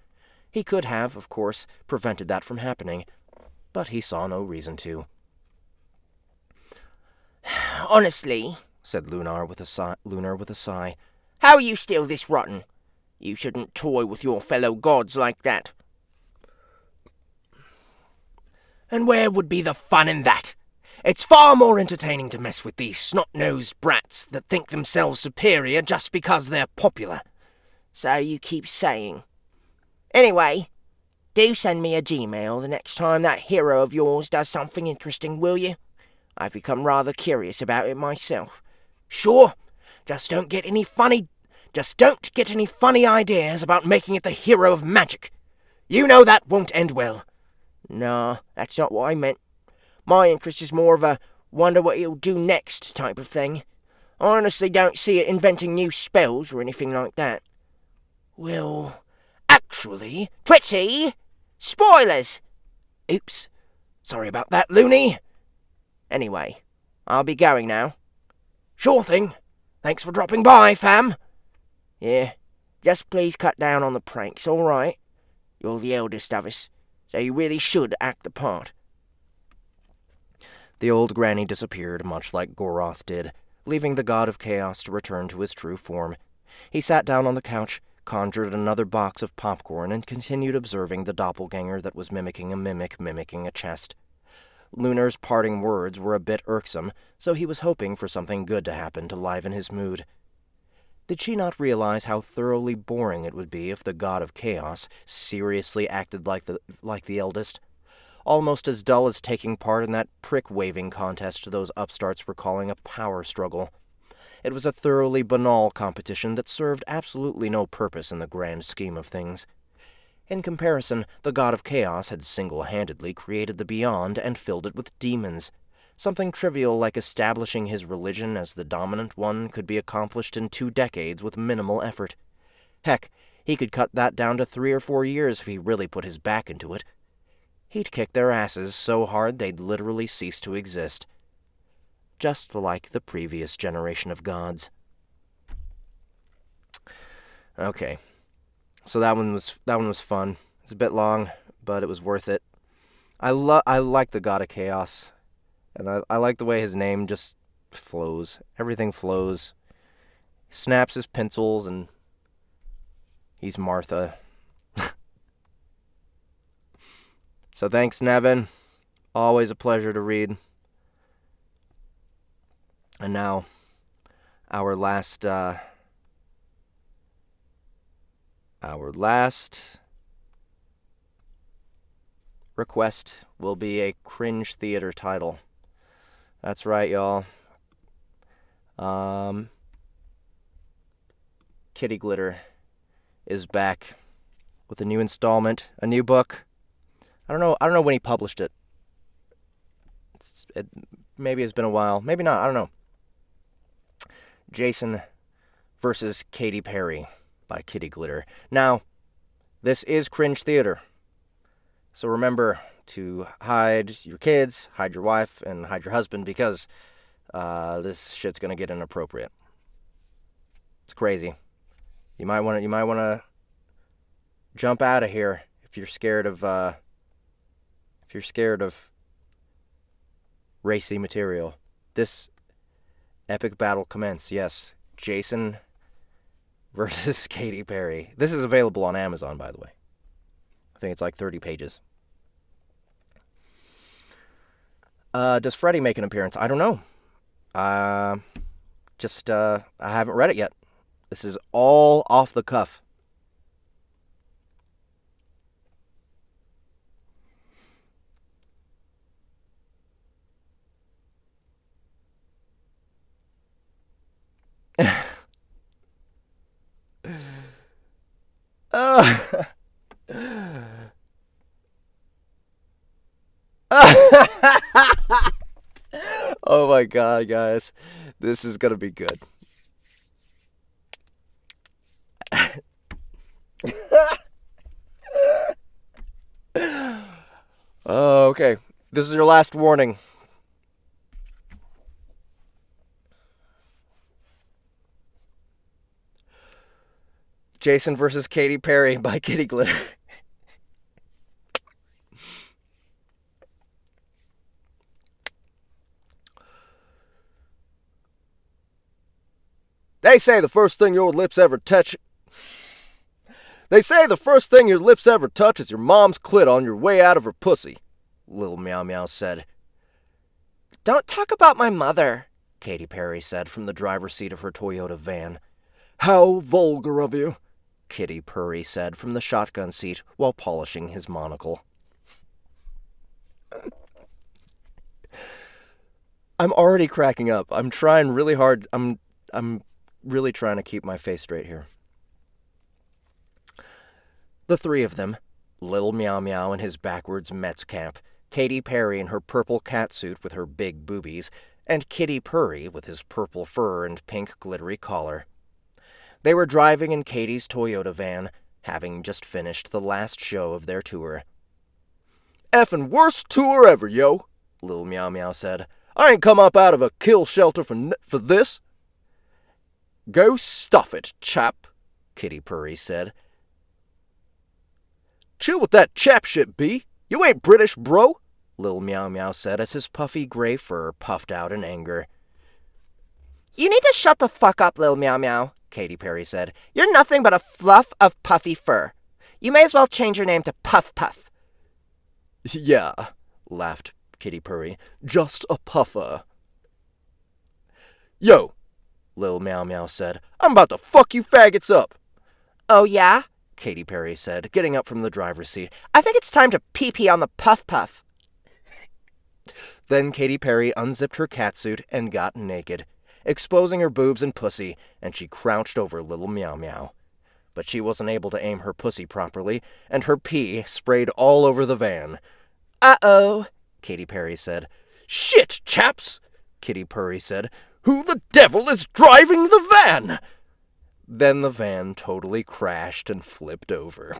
He could have, of course, prevented that from happening, but he saw no reason to. "Honestly," said Lunar with a sigh, "how are you still this rotten? You shouldn't toy with your fellow gods like that." "And where would be the fun in that? It's far more entertaining to mess with these snot-nosed brats that think themselves superior just because they're popular." "So you keep saying. Anyway, do send me a Gmail the next time that hero of yours does something interesting, will you? I've become rather curious about it myself." "Sure. Just don't get any funny ideas about making it the hero of magic. You know that won't end well." "No, that's not what I meant. My interest is more of a wonder what he'll do next type of thing. I honestly don't see it inventing new spells or anything like that." "Well, Actually, Twitchy! Spoilers! Oops. Sorry about that, loony. Anyway, I'll be going now. Sure thing. Thanks for dropping by, fam. Yeah, just please cut down on the pranks, all right? You're the eldest of us, so you really should act the part. The old granny disappeared, much like Goroth did, leaving the god of chaos to return to his true form. He sat down on the couch, conjured another box of popcorn, and continued observing the doppelganger that was mimicking a mimic mimicking a chest. Lunar's parting words were a bit irksome, so he was hoping for something good to happen to liven his mood. Did she not realize how thoroughly boring it would be if the god of chaos seriously acted like the eldest? Almost as dull as taking part in that prick-waving contest those upstarts were calling a power struggle. It was a thoroughly banal competition that served absolutely no purpose in the grand scheme of things. In comparison, the god of chaos had single-handedly created the beyond and filled it with demons. Something trivial like establishing his religion as the dominant one could be accomplished in 2 decades with minimal effort. Heck, he could cut that down to 3 or 4 years if he really put his back into it. He'd kick their asses so hard they'd literally cease to exist. Just like the previous generation of gods. Okay. So that one was fun. It's a bit long, but it was worth it. I like the god of chaos. And I like the way his name just flows. Everything flows. He snaps his pencils and he's Martha. So thanks, Neven. Always a pleasure to read. And now, our last request will be a Cringe Theater title. That's right, y'all. Kitty Glitter is back with a new installment, a new book. I don't know when he published it. Maybe it's been a while. Maybe not. I don't know. Jason versus Katy Perry by Kitty Glitter. Now, this is Cringe Theater. So remember to hide your kids, hide your wife, and hide your husband because this shit's gonna get inappropriate. It's crazy. You might wanna jump out of here if you're scared of racy material. This epic battle commence. Yes, Jason versus Katy Perry. This is available on Amazon, by the way. I think it's like 30 pages. Does Freddy make an appearance? I don't know. I haven't read it yet. This is all off the cuff. Oh my god, guys. This is gonna be good. Okay. This is your last warning. Jason versus Katy Perry by Kitty Glitter. They say the first thing your lips ever touch is your mom's clit on your way out of her pussy, Little Meow Meow said. Don't talk about my mother, Katy Perry said from the driver's seat of her Toyota van. How vulgar of you, Kitty Purry said from the shotgun seat while polishing his monocle. I'm already cracking up. I'm trying really hard. I'm really trying to keep my face straight here. The three of them, Little Meow Meow in his backwards Mets cap, Katy Perry in her purple catsuit with her big boobies, and Kitty Purry with his purple fur and pink glittery collar. They were driving in Katy's Toyota van, having just finished the last show of their tour. Effing worst tour ever, yo, Lil Meow Meow said. I ain't come up out of a kill shelter for this. Go stuff it, chap, Kitty Purry said. Chill with that chap shit, B. You ain't British, bro, Lil Meow Meow said as his puffy gray fur puffed out in anger. You need to shut the fuck up, Lil Meow Meow, Katy Perry said. You're nothing but a fluff of puffy fur. You may as well change your name to Puff Puff. Yeah, laughed Kitty Purry. Just a puffer. Yo, Lil Meow Meow said. I'm about to fuck you faggots up. Oh, yeah? Katy Perry said, getting up from the driver's seat. I think it's time to pee-pee on the Puff Puff. Then Katy Perry unzipped her catsuit and got naked, exposing her boobs and pussy, and she crouched over Little Meow Meow. But she wasn't able to aim her pussy properly, and her pee sprayed all over the van. Uh-oh, Katy Perry said. Shit, chaps, Kitty Purry said. Who the devil is driving the van? Then the van totally crashed and flipped over.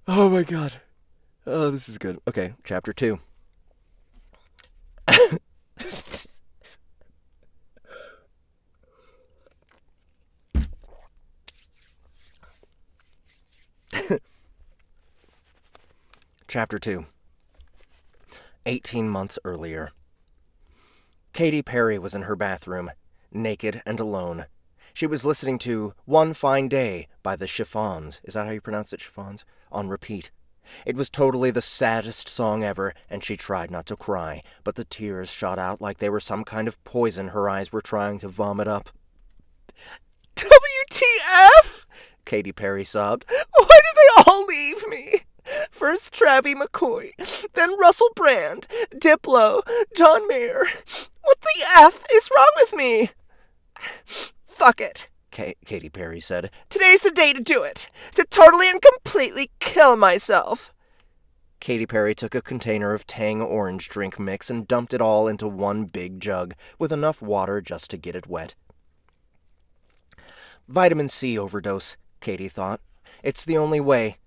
Oh my god. Oh, this is good. Okay, chapter 2. Chapter 2. 18 months earlier. Katy Perry was in her bathroom, naked and alone. She was listening to One Fine Day by the Chiffons. Is that how you pronounce it, Chiffons? On repeat. It was totally the saddest song ever, and she tried not to cry, but the tears shot out like they were some kind of poison her eyes were trying to vomit up. WTF? Katy Perry sobbed. Why did they all leave me? First Travie McCoy, then Russell Brand, Diplo, John Mayer. What the F is wrong with me? Fuck it, Katy Perry said. Today's the day to do it. To totally and completely kill myself. Katy Perry took a container of Tang orange drink mix and dumped it all into one big jug, with enough water just to get it wet. Vitamin C overdose, Katy thought. It's the only way.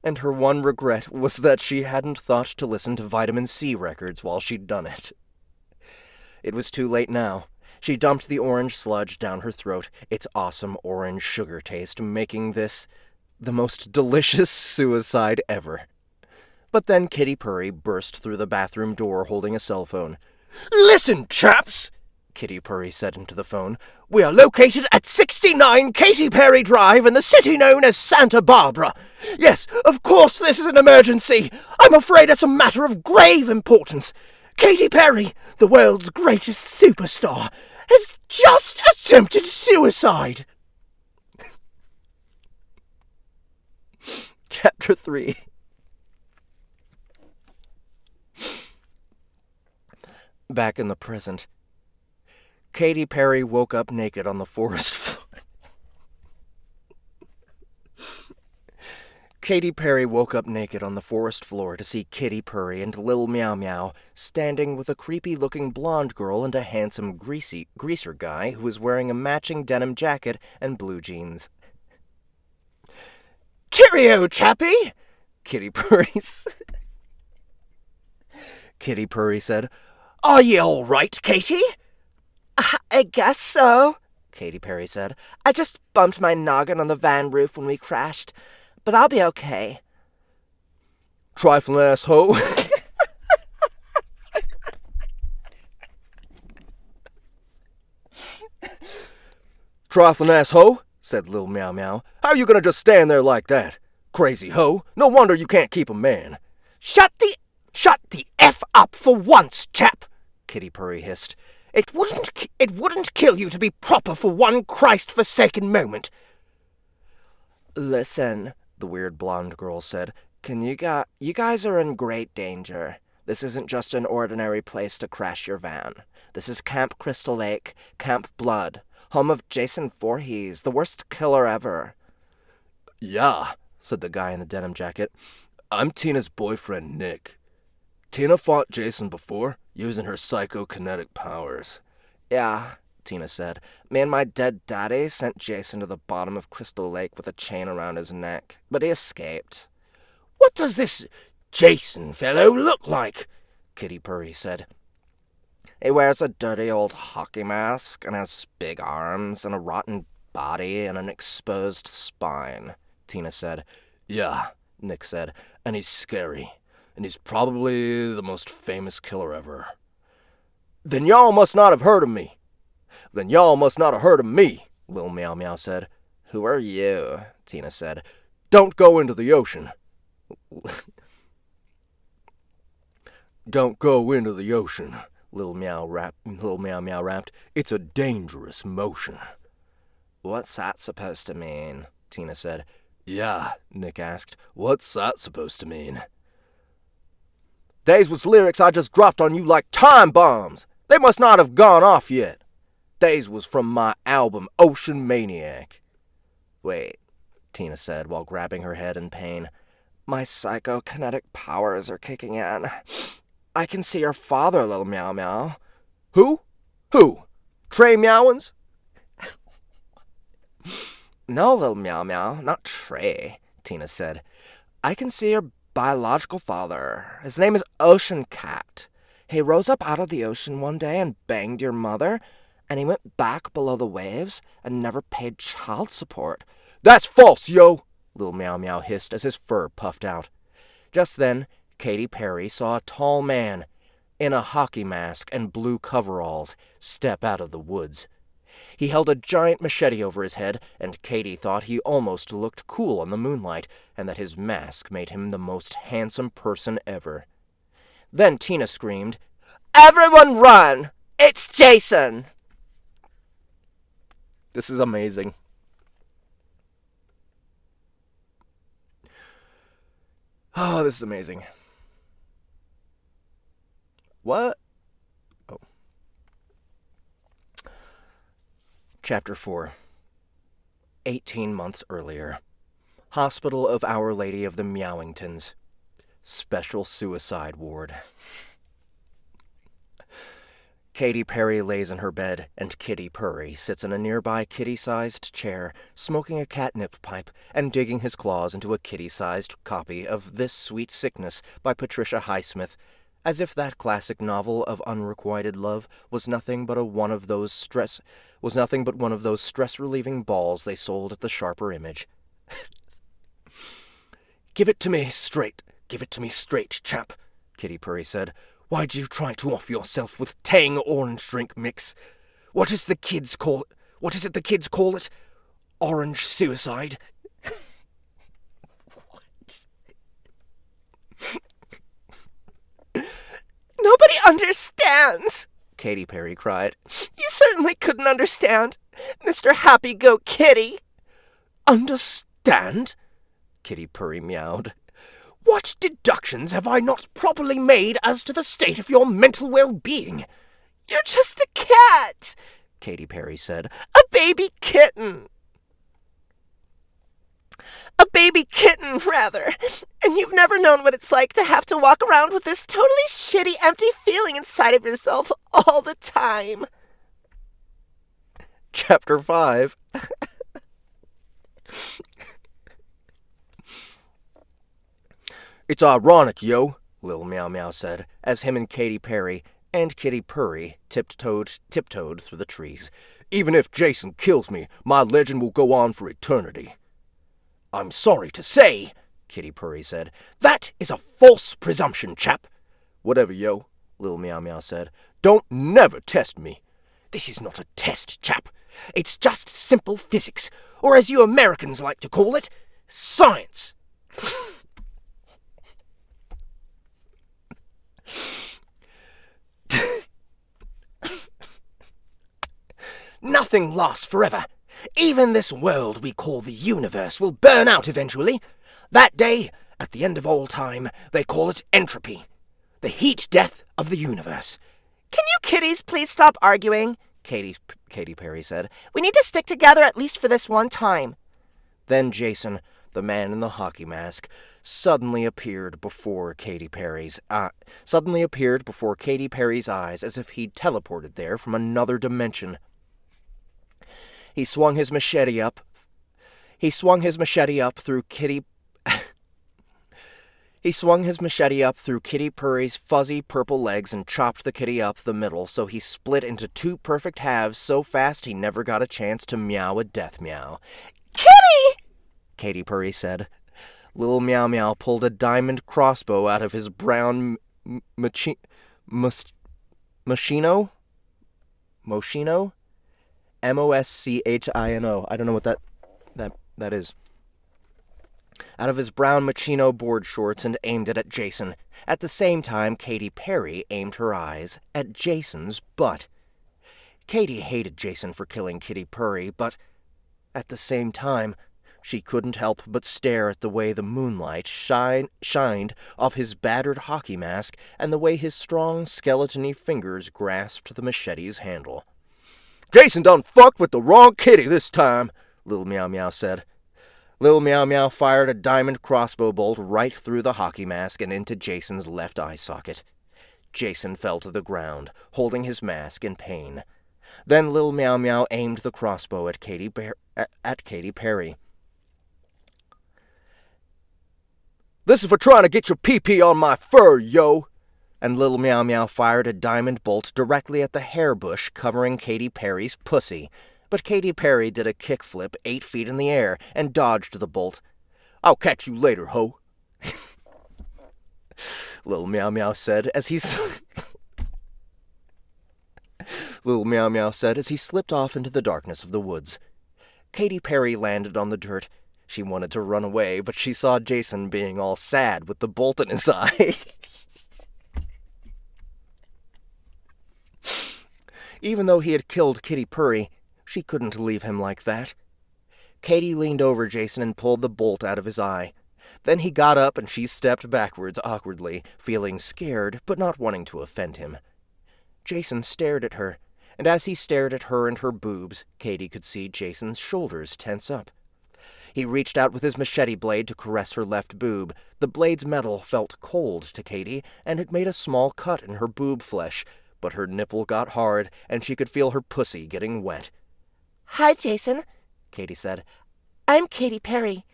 And her one regret was that she hadn't thought to listen to Vitamin C records while she'd done it. It was too late now. She dumped the orange sludge down her throat, its awesome orange sugar taste making this the most delicious suicide ever. But then Kitty Purry burst through the bathroom door holding a cell phone. Listen, chaps, Kitty Purry said into the phone. We are located at 69 Katy Perry Drive in the city known as Santa Barbara. Yes, of course this is an emergency. I'm afraid it's a matter of grave importance. Katy Perry, the world's greatest superstar, has just attempted suicide. Chapter 3. Back in the present, Katy Perry woke up naked on the forest floor. Katy Perry woke up naked on the forest floor to see Kitty Purry and Lil Meow Meow standing with a creepy-looking blonde girl and a handsome greaser guy who was wearing a matching denim jacket and blue jeans. Cheerio, chappie! Kitty Purry said. Are you all right, Katy? I guess so, Katy Perry said. I just bumped my noggin on the van roof when we crashed, but I'll be okay. Trifling asshole. Trifling asshole, said Lil Meow Meow. How you gonna just stand there like that? Crazy hoe. No wonder you can't keep a man. Shut the F up for once, chap, Kitty Purry hissed. It wouldn't kill you to be proper for one Christ-forsaken moment. Listen, the weird blonde girl said. You guys are in great danger. This isn't just an ordinary place to crash your van. This is Camp Crystal Lake, Camp Blood, home of Jason Voorhees, the worst killer ever. Yeah, said the guy in the denim jacket. I'm Tina's boyfriend, Nick. Tina fought Jason before, using her psychokinetic powers. Yeah, Tina said. Me and my dead daddy sent Jason to the bottom of Crystal Lake with a chain around his neck, but he escaped. What does this Jason fellow look like? Kitty Purry said. He wears a dirty old hockey mask and has big arms and a rotten body and an exposed spine, Tina said. Yeah, Nick said, and he's scary. And he's probably the most famous killer ever. Then y'all must not have heard of me. Lil Meow Meow said. Who are you? Tina said. Don't go into the ocean. Don't go into the ocean, Lil Meow Meow rapped. It's a dangerous motion. What's that supposed to mean? Tina said. Yeah, Nick asked. What's that supposed to mean? These was lyrics I just dropped on you like time bombs. They must not have gone off yet. These was from my album, Ocean Maniac. Wait, Tina said while grabbing her head in pain. My psychokinetic powers are kicking in. I can see your father, Lil Meow Meow. Who? Trey Meowins? No, Lil Meow Meow, not Trey, Tina said. I can see your biological father. His name is Ocean Cat. He rose up out of the ocean one day and banged your mother, and he went back below the waves and never paid child support. That's false, yo! Lil Meow Meow hissed as his fur puffed out. Just then, Katy Perry saw a tall man in a hockey mask and blue coveralls step out of the woods. He held a giant machete over his head, and Katy thought he almost looked cool in the moonlight, and that his mask made him the most handsome person ever. Then Tina screamed, "Everyone run! It's Jason!" This is amazing. Oh, this is amazing. What? Oh. Chapter 4. 18 months earlier. Hospital of Our Lady of the Meowingtons. Special Suicide Ward. Katy Perry lays in her bed, and Kitty Purry sits in a nearby kitty-sized chair, smoking a catnip pipe and digging his claws into a kitty-sized copy of This Sweet Sickness by Patricia Highsmith, as if that classic novel of unrequited love was nothing but one of those stress-relieving balls they sold at the Sharper Image. Give it to me straight, chap, Kitty Purry said. Why'd you try to off yourself with Tang orange drink mix? What is it the kids call it? Orange suicide? What? Nobody understands, Katy Perry cried. You certainly couldn't understand, Mr. Happy-Go-Kitty. Understand? Kitty Purry meowed. What deductions have I not properly made as to the state of your mental well-being? You're just a cat, Katy Perry said. A baby kitten. A baby kitten, rather. And you've never known what it's like to have to walk around with this totally shitty, empty feeling inside of yourself all the time. Chapter 5. It's ironic, yo, Lil Meow Meow said, as him and Katy Perry and Kitty Purry tiptoed through the trees. Even if Jason kills me, my legend will go on for eternity. I'm sorry to say, Kitty Purry said, that is a false presumption, chap. Whatever, yo, Lil Meow Meow said. Don't never test me. This is not a test, chap. It's just simple physics, or as you Americans like to call it, science. Nothing lasts forever. Even this world we call the universe will burn out eventually. That day, at the end of all time, they call it entropy. The heat death of the universe. Can you kitties please stop arguing? Katy Perry said. We need to stick together at least for this one time. Then Jason, the man in the hockey mask, suddenly appeared before Katy Perry's eyes as if he'd teleported there from another dimension. He swung his machete up through Kitty Purry's fuzzy purple legs and chopped the kitty up the middle so he split into two perfect halves so fast he never got a chance to meow a death meow. Kitty! Katy Purry said. Little Meow Meow pulled a diamond crossbow out of his brown Moschino? Moschino? Moschino. I don't know what that is. Out of his brown Moschino board shorts and aimed it at Jason. At the same time, Katy Perry aimed her eyes at Jason's butt. Katy hated Jason for killing Kitty Purry, but at the same time, she couldn't help but stare at the way the moonlight shined off his battered hockey mask and the way his strong, skeleton-y fingers grasped the machete's handle. Jason done fucked with the wrong kitty this time, Little Meow Meow said. Little Meow Meow fired a diamond crossbow bolt right through the hockey mask and into Jason's left eye socket. Jason fell to the ground, holding his mask in pain. Then Little Meow Meow aimed the crossbow at Katy Perry. This is for trying to get your pee-pee on my fur, yo! And Little Meow Meow fired a diamond bolt directly at the hair bush covering Katy Perry's pussy. But Katy Perry did a kickflip 8 feet in the air and dodged the bolt. I'll catch you later, ho! Little Meow Meow said as he Little Meow Meow said as he slipped off into the darkness of the woods. Katy Perry landed on the dirt. She wanted to run away, but she saw Jason being all sad with the bolt in his eye. Even though he had killed Kitty Purry, she couldn't leave him like that. Katy leaned over Jason and pulled the bolt out of his eye. Then he got up and she stepped backwards awkwardly, feeling scared but not wanting to offend him. Jason stared at her, and as he stared at her and her boobs, Katy could see Jason's shoulders tense up. He reached out with his machete blade to caress her left boob. The blade's metal felt cold to Katy, and it made a small cut in her boob flesh, but her nipple got hard, and she could feel her pussy getting wet. Hi, Jason, Katy said. I'm Katy Perry.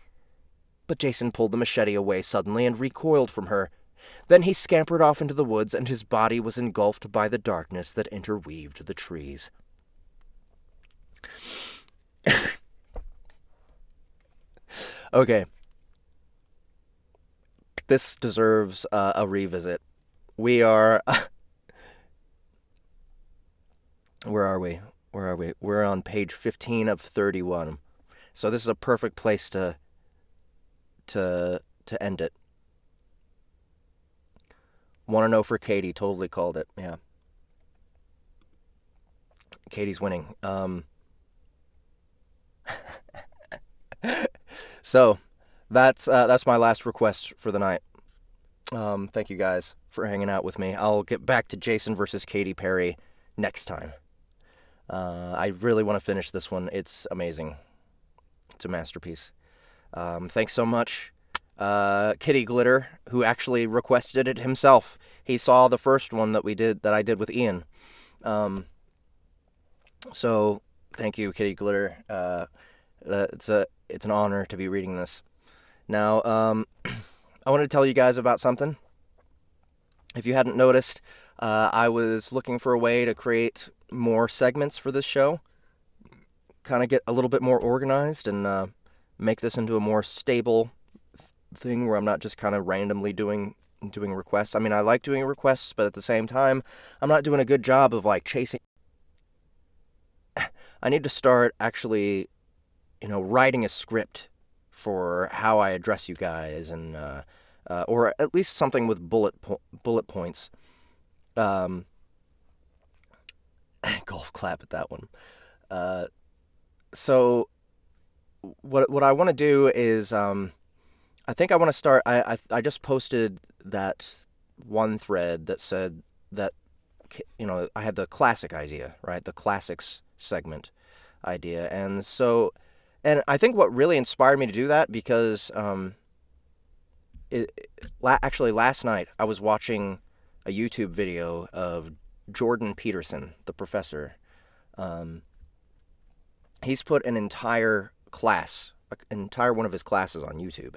But Jason pulled the machete away suddenly and recoiled from her. Then he scampered off into the woods, and his body was engulfed by the darkness that interweaved the trees. Okay. This deserves a revisit. We are... Where are we? We're on page 15 of 31. So this is a perfect place to end it. Want to know for Katy, totally called it. Yeah. Katy's winning. So that's my last request for the night. Thank you guys for hanging out with me. I'll get back to Jason versus Katy Perry next time. I really want to finish this one. It's amazing. It's a masterpiece. Thanks so much. Kitty Glitter, who actually requested it himself. He saw the first one that I did with Ian. So thank you, Kitty Glitter. It's an honor to be reading this. Now, I want to tell you guys about something. If you hadn't noticed, I was looking for a way to create more segments for this show, kind of get a little bit more organized and make this into a more stable thing where I'm not just kind of randomly doing requests. I mean, I like doing requests, but at the same time, I'm not doing a good job of like chasing. I need to start actually, writing a script for how I address you guys, and or at least something with bullet points. Golf clap at that one. So what I want to do is I think I want to start. I just posted that one thread that said that I had the classic idea, right? The classics segment idea, and so And I think what really inspired me to do that, because actually last night I was watching a YouTube video of Jordan Peterson, the professor. He's put an entire one of his classes on YouTube.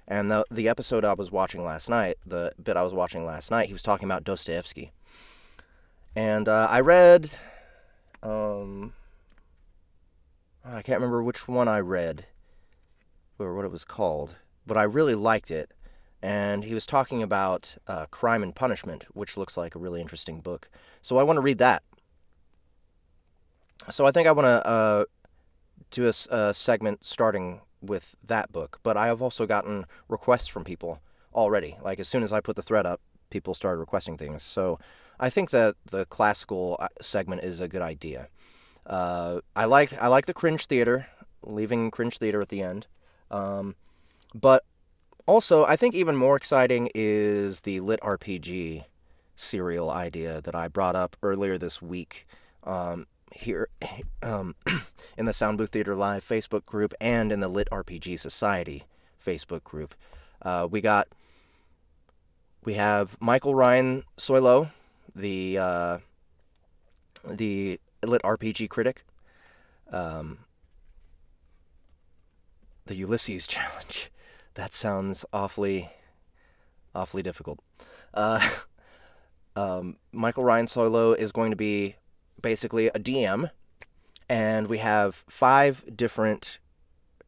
And the episode I was watching last night, the bit I was watching last night, he was talking about Dostoevsky. And I read, I can't remember which one I read, or what it was called, but I really liked it. And he was talking about Crime and Punishment, which looks like a really interesting book. So I want to read that. So I think I want to do a segment starting with that book. But I have also gotten requests from people already. Like, as soon as I put the thread up, people started requesting things. So I think that the classical segment is a good idea. I like the Cringe Theater, leaving Cringe Theater at the end. But also, I think even more exciting is the Lit RPG serial idea that I brought up earlier this week here in the Sound Booth Theater Live Facebook group and in the Lit RPG Society Facebook group. We have Michael Ryan Soilo, the Lit RPG critic, the Ulysses Challenge. That sounds awfully difficult. Michael Ryan Soilo is going to be basically a DM, and we have five different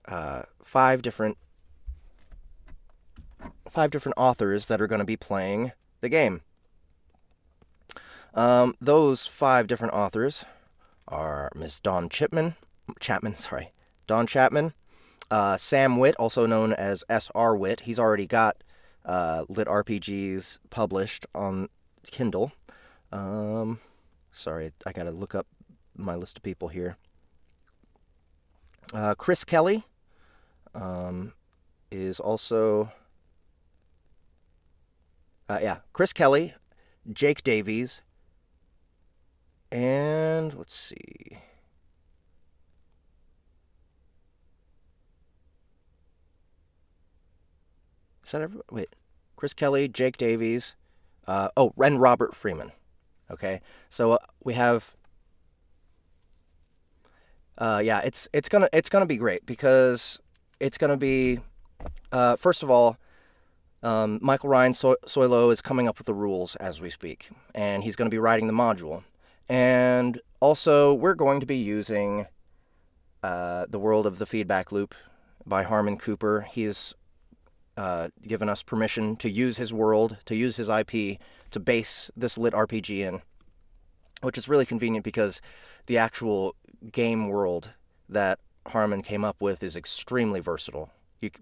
authors that are going to be playing the game. Those five different authors are Miss Dawn Chapman, Sam Witt, also known as S.R. Witt. He's already got Lit RPGs published on Kindle. Sorry, I gotta look up my list of people here. Chris Kelly is also... Chris Kelly, Jake Davies, and let's see... Is that everybody? Wait. Chris Kelly, Jake Davies, and Robert Freeman. Okay, so we have... it's gonna be great, because it's gonna be... first of all, Michael Ryan Soilo is coming up with the rules as we speak, and he's going to be writing the module. And also, we're going to be using The World of the Feedback Loop by Harmon Cooper. He's given us permission to use his world, to use his IP, to base this Lit RPG in, which is really convenient because the actual game world that Harmon came up with is extremely versatile.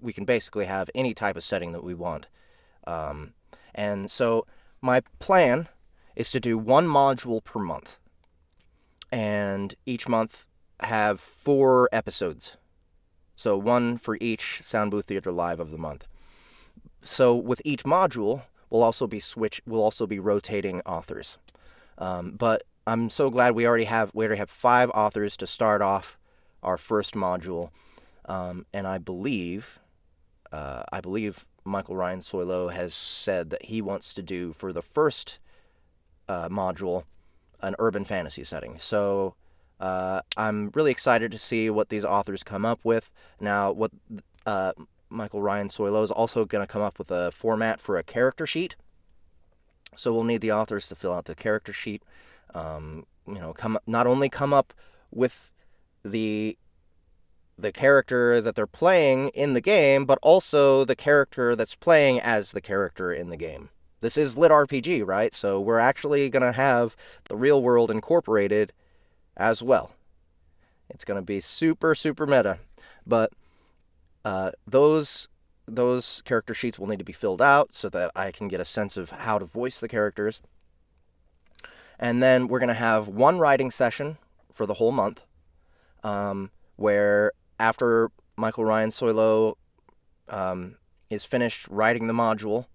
We can basically have any type of setting that we want. And so my plan is to do one module per month, and each month have 4 episodes. So one for each Sound Booth Theater Live of the month. So with each module, we'll also be rotating authors. But I'm so glad we already have 5 authors to start off our first module. And I believe Michael Ryan Soilo has said that he wants to do, for the first module, an urban fantasy setting. So I'm really excited to see what these authors come up with. Now, what Michael Ryan Soilo is also going to come up with a format for a character sheet. So we'll need the authors to fill out the character sheet. Not only come up with the character that they're playing in the game, but also the character that's playing as the character in the game. This is Lit RPG, right? So we're actually going to have the real world incorporated as well. It's going to be super, super meta. But those character sheets will need to be filled out so that I can get a sense of how to voice the characters. And then we're going to have one writing session for the whole month, where after Michael Ryan Soilo is finished writing the module,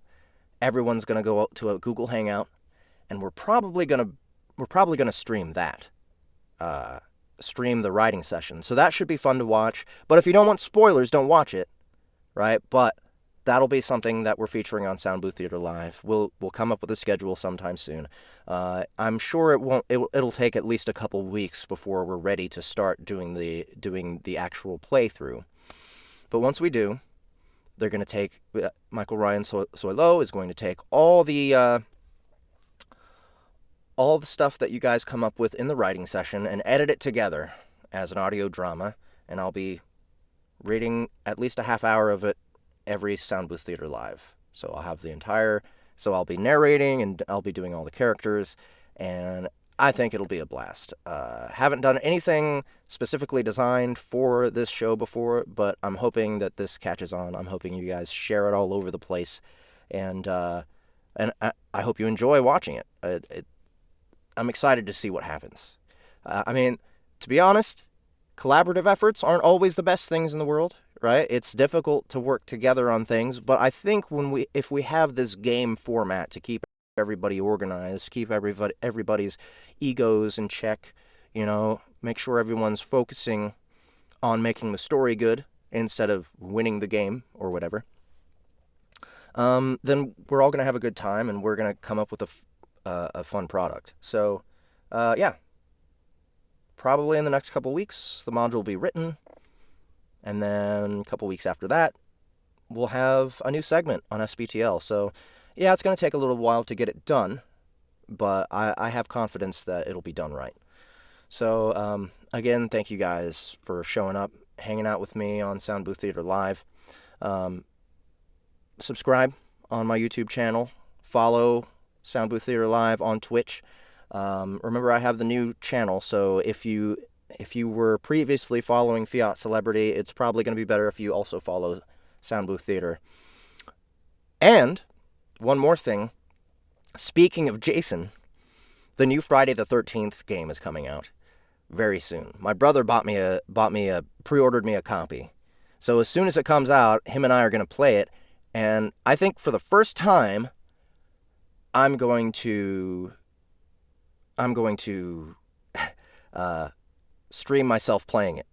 everyone's going to go to a Google Hangout, and we're probably going to stream that stream the writing session. So that should be fun to watch. But if you don't want spoilers, don't watch it, right? But that'll be something that we're featuring on Sound Booth Theater Live. We'll come up with a schedule sometime soon. I'm sure it'll take at least a couple weeks before we're ready to start doing the actual playthrough. But once we do, they're going to take Michael Ryan Soilo is going to take all the stuff that you guys come up with in the writing session and edit it together as an audio drama, and I'll be reading at least a half hour of it every Sound Booth Theater Live. So I'll be narrating and I'll be doing all the characters, and I think it'll be a blast. Haven't done anything specifically designed for this show before, but I'm hoping that this catches on. I'm hoping you guys share it all over the place, and I hope you enjoy watching it. I'm excited to see what happens. I mean, to be honest, collaborative efforts aren't always the best things in the world, right? It's difficult to work together on things, but I think if we have this game format to keep everybody organized, keep everybody's egos in check, make sure everyone's focusing on making the story good instead of winning the game or whatever, then we're all going to have a good time and we're going to come up with a fun product. So, yeah. Probably in the next couple weeks, the module will be written, and then a couple weeks after that, we'll have a new segment on SBTL. So, yeah, it's going to take a little while to get it done, but I have confidence that it'll be done right. So, again, thank you guys for showing up, hanging out with me on Sound Booth Theater Live. Subscribe on my YouTube channel. Follow Sound Booth Theater Live on Twitch. Remember, I have the new channel, so if you were previously following Fiat Celebrity, it's probably going to be better if you also follow Sound Booth Theater. And one more thing, speaking of Jason, the new Friday the 13th game is coming out very soon. My brother pre-ordered me a copy. So as soon as it comes out, him and I are going to play it, and I think for the first time, I'm going to stream myself playing it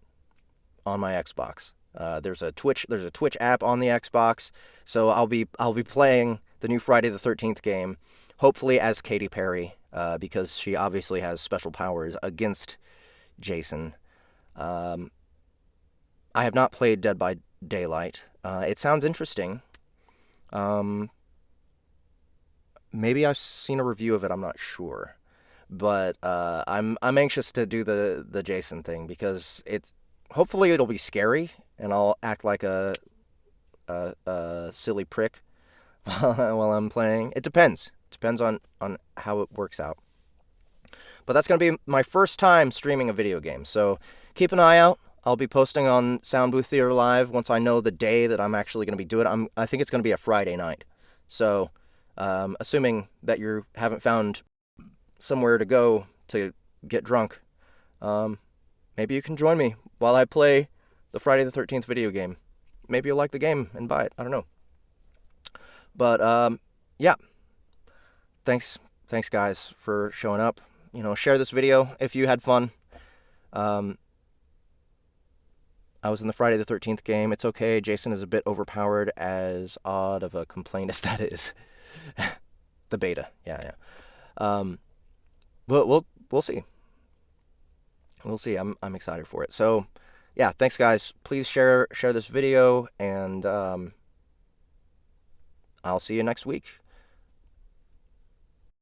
on my Xbox. There's a Twitch app on the Xbox, so I'll be playing the new Friday the 13th game, hopefully as Katy Perry, because she obviously has special powers against Jason. I have not played Dead by Daylight. It sounds interesting. Maybe I've seen a review of it, I'm not sure. But I'm anxious to do the Jason thing because hopefully it'll be scary and I'll act like a silly prick while I'm playing. It depends. Depends on how it works out. But that's going to be my first time streaming a video game. So keep an eye out. I'll be posting on Sound Booth Theater Live once I know the day that I'm actually going to be doing it. I think it's going to be a Friday night. So assuming that you haven't found somewhere to go to get drunk, maybe you can join me while I play the Friday the 13th video game. Maybe you'll like the game and buy it. I don't know. But yeah, thanks guys for showing up. Share this video if you had fun. I was in the Friday the 13th game. It's okay. Jason is a bit overpowered, as odd of a complaint as that is. The beta, yeah. But we'll see. We'll see. I'm excited for it. So, yeah, thanks guys. Please share this video, and I'll see you next week.